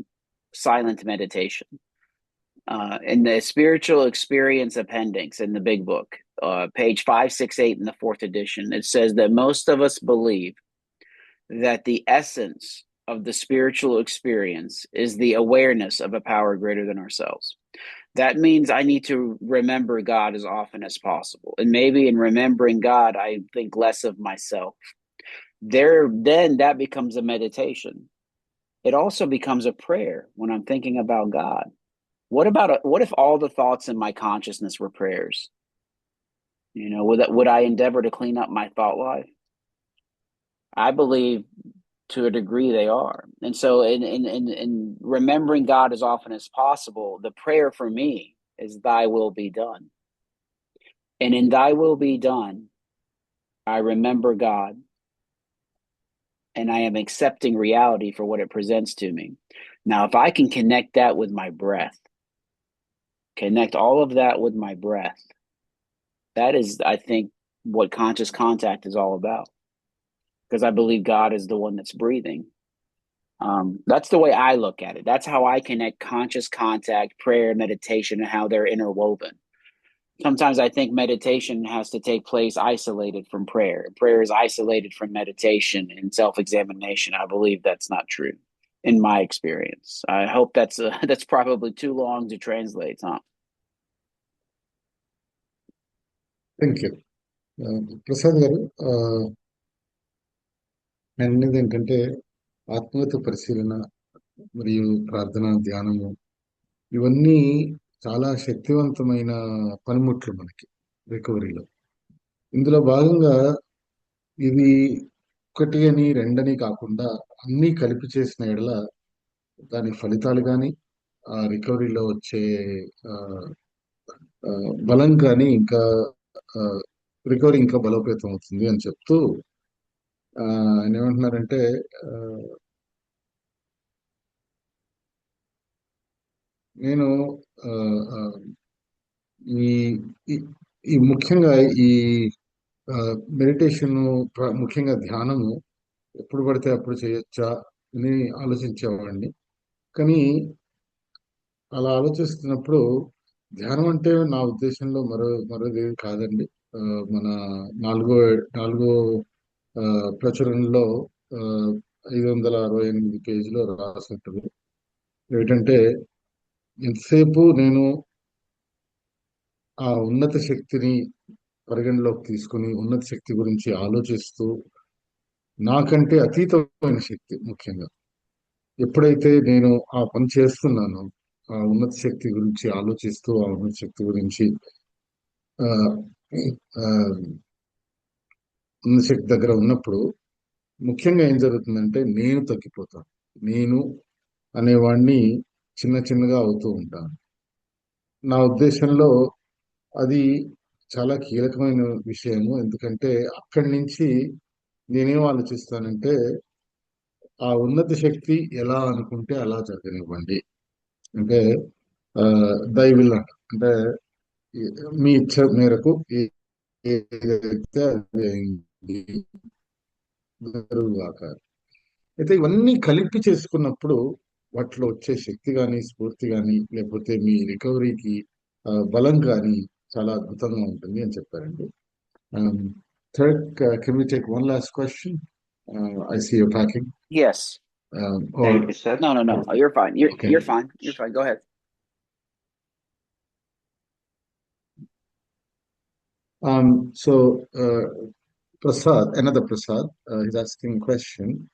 silent meditation. In the Spiritual Experience Appendix in the Big Book, page 568 in the 4th edition, it says that most of us believe that the essence of the spiritual experience is the awareness of a power greater than ourselves. That means I need to remember God as often as possible. And maybe in remembering God, I think less of myself. Then that becomes a meditation. it also becomes a prayer when I'm thinking about God. What if all the thoughts in my consciousness were prayers? Would I endeavor to clean up my thought life? I believe to a degree they are. And so in remembering God as often as possible, the prayer for me is thy will be done. And in thy will be done, I remember God and I am accepting reality for what it presents to me. Now, if I can connect that with my breath, connect all of that with my breath, that is, I think, what conscious contact is all about. Because I believe God is the one that's breathing. That's the way I look at it. That's how I connect conscious contact, prayer, meditation, and how they're interwoven. Sometimes I think meditation has to take place isolated from prayer. Prayer is isolated from meditation and self-examination. I believe that's not true in my experience. I hope that's probably too long to translate, Tom. Thank you. Prasad గారు, నేను అనేది ఏంటంటే ఆత్మగత పరిశీలన మరియు ప్రార్థన, ధ్యానము ఇవన్నీ చాలా శక్తివంతమైన పనిముట్లు మనకి రికవరీలో. ఇందులో భాగంగా ఇది ఒకటి అని రెండని కాకుండా అన్నీ కలిపి చేసిన ఎడల దాని ఫలితాలు కానీ ఆ రికవరీలో వచ్చే ఆ, ఆ, బలం కానీ ఇంకా రికవరీ ఇంకా బలోపేతం అవుతుంది అని చెప్తూ ఆయన ఏమంటున్నారంటే ఆ, నేను ఆ, ఆ, ఈ ఈ- ఈ ముఖ్యంగా ఈ మెడిటేషన్, ముఖ్యంగా ధ్యానము ఎప్పుడు పడితే అప్పుడు చేయొచ్చా అని ఆలోచించేవాడిని. కానీ అలా ఆలోచిస్తున్నప్పుడు ధ్యానం అంటే నా ఉద్దేశంలో మరోది కాదండి. ఆ, మన నాలుగో నాలుగో ఆ, ప్రచురణలో ఆ, 568 పేజీలో రాసినట్టు ఏంటంటే ఎంతసేపు నేను ఆ ఉన్నత శక్తిని పరిగణలోకి తీసుకుని ఉన్నత శక్తి గురించి ఆలోచిస్తూ, నాకంటే అతీతమైన శక్తి ముఖ్యంగా ఎప్పుడైతే నేను ఆ పని చేస్తున్నానో, ఆ ఉన్నత శక్తి గురించి ఆలోచిస్తూ ఆ ఉన్నత శక్తి గురించి ఆ, ఆ, ఉన్నత శక్తి దగ్గర ఉన్నప్పుడు ముఖ్యంగా ఏం జరుగుతుందంటే నేను తగ్గిపోతాను. నేను అనేవాడిని చిన్న చిన్నగా అవుతూ ఉంటాను. నా ఉద్దేశంలో అది చాలా కీలకమైన విషయము. ఎందుకంటే అక్కడి నుంచి నేనేం ఆలోచిస్తానంటే ఆ ఉన్నత శక్తి ఎలా అనుకుంటే అలా జరగనివ్వండి. అంటే ఆ, దైవిల్ అంటే మీ ఇచ్చ మేరకు ఏదైతే అది అయింది జరుగుగాక. అయితే ఇవన్నీ కలిపి చేసుకున్నప్పుడు వాటిలో వచ్చే శక్తి కానీ, స్ఫూర్తి కానీ, లేకపోతే మీ రికవరీకి బలం కానీ చాలా అద్భుతంగా ఉంటుంది అని చెప్పారండి. Third, can we take one last question? I see you packing. Yes. Or thank you sir. No. You're fine. Okay. You're fine. You're fine. Go ahead. So Prasad, another Prasad, he's asking a question.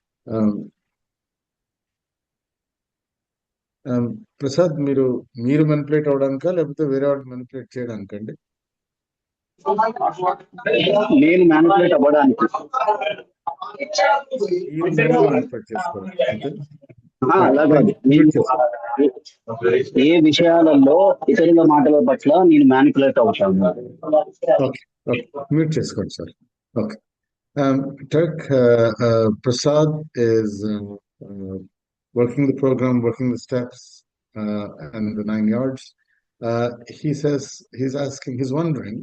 Prasad, మీరు manipulate అవడానికా లేకపోతే వేరే వాడిని manipulate చేయడానికండి? నేను manipulate అవ్వడానికి. మీరు మిమ్మల్ని manipulate చేసుకోవడం అంతే. అలా కాదు, నేను ఏ విషయాలలో ఇతరుల మాటల పట్ల నేను మ్యానిపులేట్ అవుతాను. ఓకే, ఓకే, మ్యూట్ చేసుకోండి sir. Okay. Turk, Prasad is working the program, working the steps, and the 9 yards. He says he's wondering,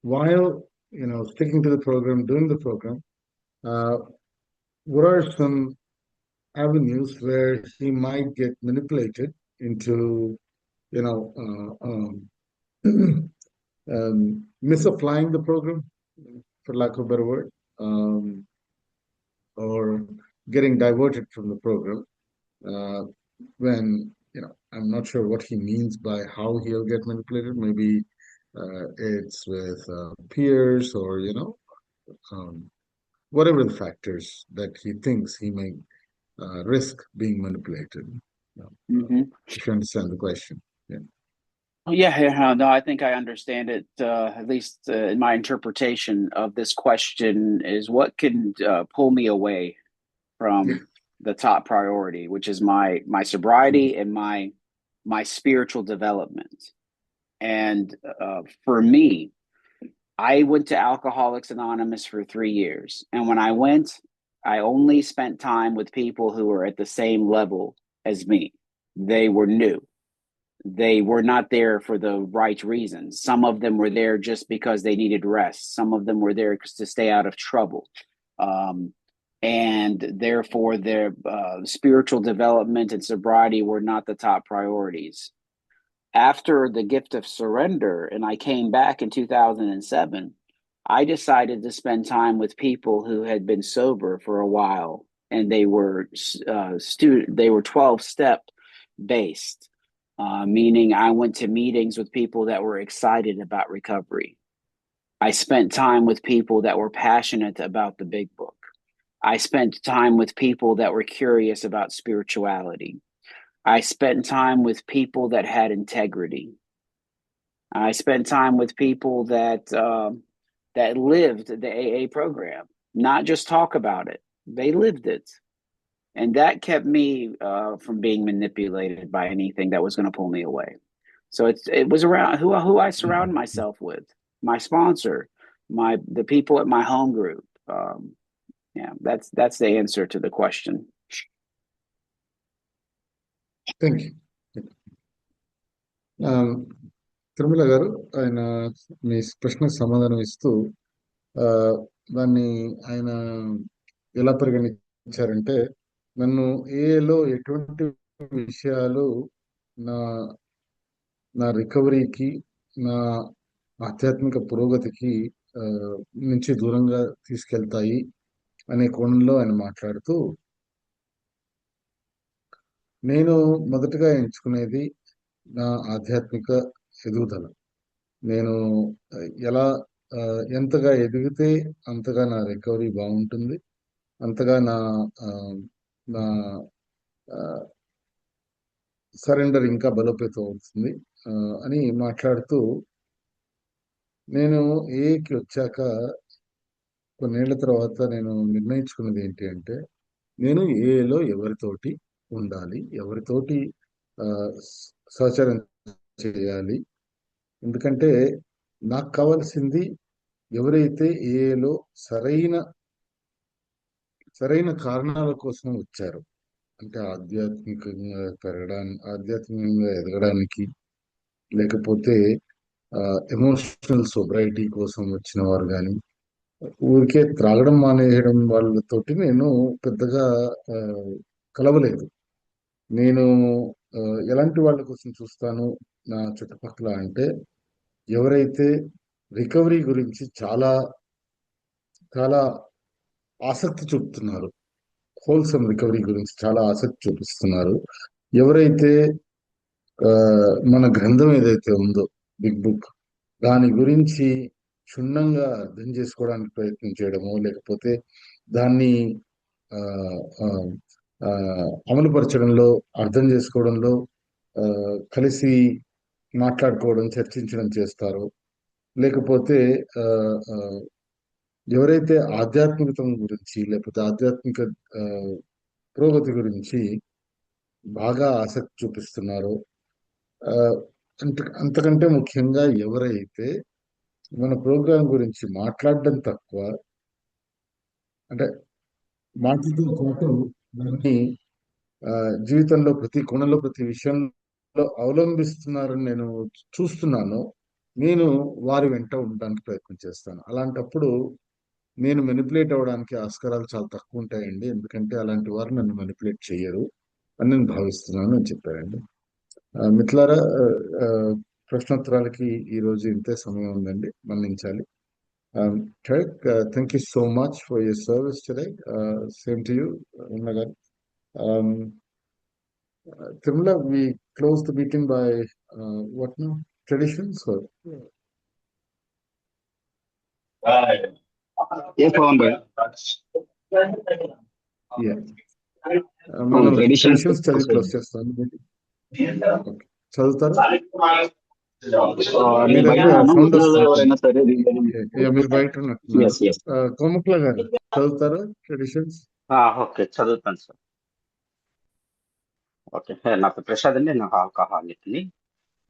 while sticking to the program, doing the program, what are some avenues where he might get manipulated into, misapplying the program, for lack of a better word, or getting diverted from the program, when I'm not sure what he means by how he'll get manipulated. Maybe it's with peers, or um, whatever the factors that he thinks he may risk being manipulated. Mhm. If you understand the question. Yeah. Oh, yeah, no, I think I understand it. At least in my interpretation of this question is what can pull me away from Yeah. the top priority, which is my sobriety and my spiritual development. And for me, I went to Alcoholics Anonymous for 3 years, and when I went, I only spent time with people who were at the same level as me. They were new. They were not there for the right reasons. Some of them were there just because they needed rest. Some of them were there to stay out of trouble. Um, and therefore, their spiritual development and sobriety were not the top priorities. After the gift of surrender, and I came back in 2007, I decided to spend time with people who had been sober for a while, and they were they were 12-step based, meaning I went to meetings with people that were excited about recovery. I spent time with people that were passionate about the big book. I spent time with people that were curious about spirituality. I spent time with people that had integrity. I spent time with people that lived the AA program, not just talk about it. They lived it, and that kept me from being manipulated by anything that was going to pull me away. So it was around who I surround myself with, my sponsor, the people at my home group. Yeah, that's the answer to the question. Thank you. Tirumala గారు ఆయన మీ ప్రశ్నకు సమాధానం ఇస్తూ దాన్ని ఆయన ఎలా పరిగణించారంటే, నన్ను ఏలో ఎటువంటి విషయాలు నా నా రికవరీకి, నా ఆధ్యాత్మిక పురోగతికి నుంచి దూరంగా తీసుకెళ్తాయి అనే కోణంలో ఆయన మాట్లాడుతూ, నేను మొదటగా ఎంచుకునేది నా ఆధ్యాత్మిక ఎదుగుదల. నేను ఎలా ఎంతగా ఎదిగితే అంతగా నా రికవరీ బాగుంటుంది, అంతగా నా నా సరెండర్ ఇంకా బలోపేతం అవుతుంది అని మాట్లాడుతూ, నేను ఏకి వచ్చాక కొన్నేళ్ల తర్వాత నేను నిర్ణయించుకున్నది ఏంటి అంటే, నేను ఏలో ఎవరితోటి ఉండాలి, ఎవరితోటి సహచరం చేయాలి. ఎందుకంటే నాకు కావాల్సింది ఎవరైతే ఏలో సరైన కారణాల కోసం వచ్చారు, అంటే ఆధ్యాత్మికంగా ఎదగడానికి, లేకపోతే ఎమోషనల్ సోబ్రైటీ కోసం వచ్చిన వారు కానీ, ఊరికే త్రాగడం మానేయడం వాళ్ళతోటి నేను పెద్దగా కలవలేదు. నేను ఎలాంటి వాళ్ళ కోసం చూస్తాను నా చుట్టుపక్కల అంటే, ఎవరైతే రికవరీ గురించి చాలా చాలా ఆసక్తి చూపుతున్నారు, హోల్సమ్ రికవరీ గురించి చాలా ఆసక్తి చూపిస్తున్నారు, ఎవరైతే మన గ్రంథం ఏదైతే ఉందో బిగ్ బుక్, దాని గురించి క్షుణ్ణంగా అర్థం చేసుకోవడానికి ప్రయత్నం చేయడమో, లేకపోతే దాన్ని అమలుపరచడంలో, అర్థం చేసుకోవడంలో కలిసి మాట్లాడుకోవడం, చర్చించడం చేస్తారో, లేకపోతే ఎవరైతే ఆధ్యాత్మికత గురించి, లేకపోతే ఆధ్యాత్మిక పురోగతి గురించి బాగా ఆసక్తి చూపిస్తున్నారో, అంతకంటే ముఖ్యంగా ఎవరైతే మన ప్రోగ్రాం గురించి మాట్లాడడం తక్కువ, అంటే మాట్లాడడం పాటు దాన్ని జీవితంలో ప్రతి కోణంలో, ప్రతి విషయంలో అవలంబిస్తున్నారని నేను చూస్తున్నాను, నేను వారి వెంట ఉండడానికి ప్రయత్నం చేస్తాను. అలాంటప్పుడు నేను మెనిపులేట్ అవ్వడానికి ఆస్కారాలు చాలా తక్కువ ఉంటాయండి, ఎందుకంటే అలాంటి వారు నన్ను మెనిపులేట్ చేయరు అని నేను భావిస్తున్నాను అని చెప్పారండి. మిత్రులారా, ప్రశ్నోత్తరాలకి ఈరోజు ఇంతే సమయం ఉందండి, మన్నించాలి. Tarek, thank you so much for your service today. Same to you, Nagar. Timla, we close the meeting by what now? Traditions? Or? A phone Yeah. మనం ట్రెడిషన్స్ ట్రెడిషన్స్ చదివి క్లోజ్ చేస్తాను. ఓకే, చదువుతారా? మీ నేను దగ్గర బయట ఉన్నాను. సౌండ్ మిత్రులు వస్తుంది. ఎవరైనా సరే మీరు బయట ఉన్నట్టున్నారు. ఎస్ ఎస్ కోముక్ల గారు చదువుతారా ట్రెడిషన్స్? ఓకే, చదువుతాను సార్. ఓకే, నా పేరు ప్రసాద్ అండి. నేను ఆల్కహాలిక్ని.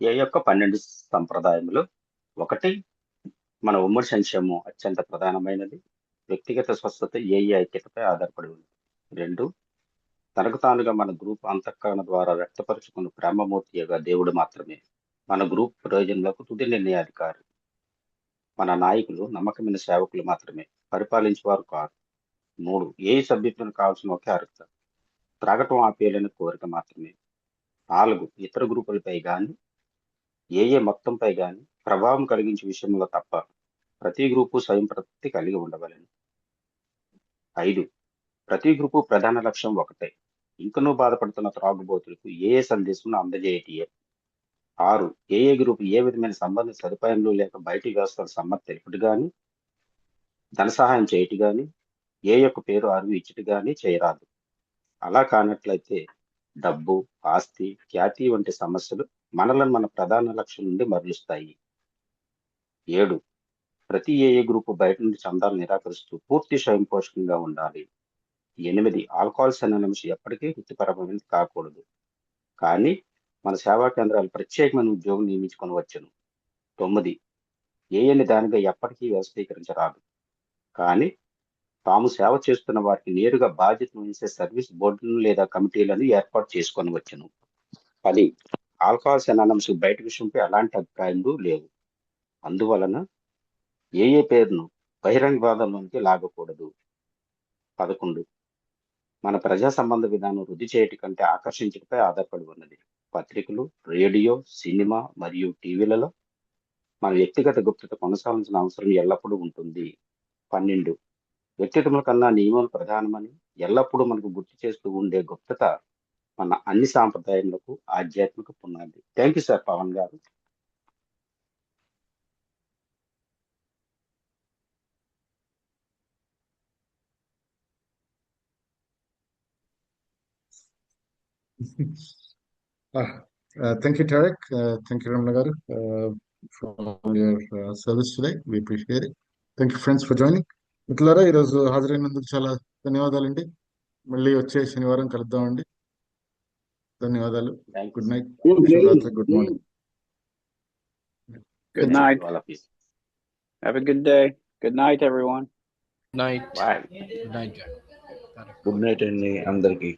ఏ యొక్క 12 సంప్రదాయములు. ఒకటి, మన ఉమ్మడి సంక్షేమం అత్యంత ప్రధానమైనది. వ్యక్తిగత స్వస్థత ఏ ఐక్యతపై ఆధారపడి ఉంది. 2, తనకు తానుగా మన గ్రూప్ అంతఃకరణ ద్వారా వ్యక్తపరుచుకున్న ప్రేమమూర్తిగా దేవుడు మాత్రమే మన గ్రూప్ ప్రయోజనాలకు తుది నిర్ణయాధికారి. మన నాయకులు నమ్మకమైన సేవకులు మాత్రమే, పరిపాలించేవారు కాదు. 3, ఏ సభ్యత్వం కావాల్సిన ఒకే అర్హత, త్రాగటం ఆపేయాలని కోరిక మాత్రమే. 4, ఇతర గ్రూపులపై కానీ మొత్తంపై కానీ ప్రభావం కలిగించే విషయంలో తప్ప ప్రతి గ్రూపు స్వయం ప్రతి కలిగి ఉండవలెను. 5, ప్రతి గ్రూపు ప్రధాన లక్ష్యం ఒకటే, ఇంకనూ బాధపడుతున్న త్రాగుబోతులకు సందేశం అందజేయటియే. 6, గ్రూపు ఏ విధమైన సంబంధిత సదుపాయంలో లేక బయటి వ్యవస్థల సమ్మతి తెలుపుటి గాని, ధన సహాయం చేయటి గాని, యొక్క పేరు అరువు ఇచ్చటి గాని చేయరాదు. అలా కానట్లయితే డబ్బు, ఆస్తి, ఖ్యాతి వంటి సమస్యలు మనలను మన ప్రధాన లక్ష్యం నుండి మరలుస్తాయి. 7, ప్రతి గ్రూపు బయట నుండి చందాలు నిరాకరిస్తూ పూర్తి స్వయం పోషకంగా ఉండాలి. 8, ఆల్కహాల్స్ అనే అంశం ఎప్పటికీ వృత్తిపరమైనది కాకూడదు, కానీ మన సేవా కేంద్రాలు ప్రత్యేకమైన ఉద్యోగం నియమించుకొని వచ్చును. 9, దానిగా ఎప్పటికీ వ్యవస్థీకరించరాదు, కానీ తాము సేవ చేస్తున్న వారికి నేరుగా బాధ్యత వహించే సర్వీస్ బోర్డులను లేదా కమిటీలను ఏర్పాటు చేసుకొని వచ్చును. 10, ఆల్కహాల్స్ అనానమస్ బయట విషయంపై అలాంటి అభిప్రాయాలు లేవు. అందువలన పేరును బహిరంగవాదంలోనికి లాగకూడదు. 11, మన ప్రజా సంబంధ విధానం వృద్ధి చేయటి కంటే ఆకర్షించటపై ఆధారపడి ఉన్నది. పత్రికలు, రేడియో, సినిమా మరియు టీవీలలో మన వ్యక్తిగత గుప్తత కొనసాగించిన అవసరం ఎల్లప్పుడూ ఉంటుంది. 12, వ్యక్తిత్వముల కన్నా నియమాలు ప్రధానమని ఎల్లప్పుడూ మనకు గుర్తు చేస్తూ ఉండే గుప్తత మన అన్ని సాంప్రదాయములకు ఆధ్యాత్మిక పునాది. థ్యాంక్ యూ సార్ పవన్ గారు. Thank you, Tarek. Thank you, Ramana garu, for your service today. We appreciate it. Thank you, friends, for joining. మిత్రులారా, ఈరోజు హాజరైనందుకు చాలా ధన్యవాదాలండి. మళ్ళీ వచ్చే శనివారం కలుద్దామండి. ధన్యవాదాలు. గుడ్ నైట్, శుభరాత్రి, good morning. Good night. Have a good day. Good night, everyone. Night. Bye. Good night, Jack. Good night అండి అందరికి.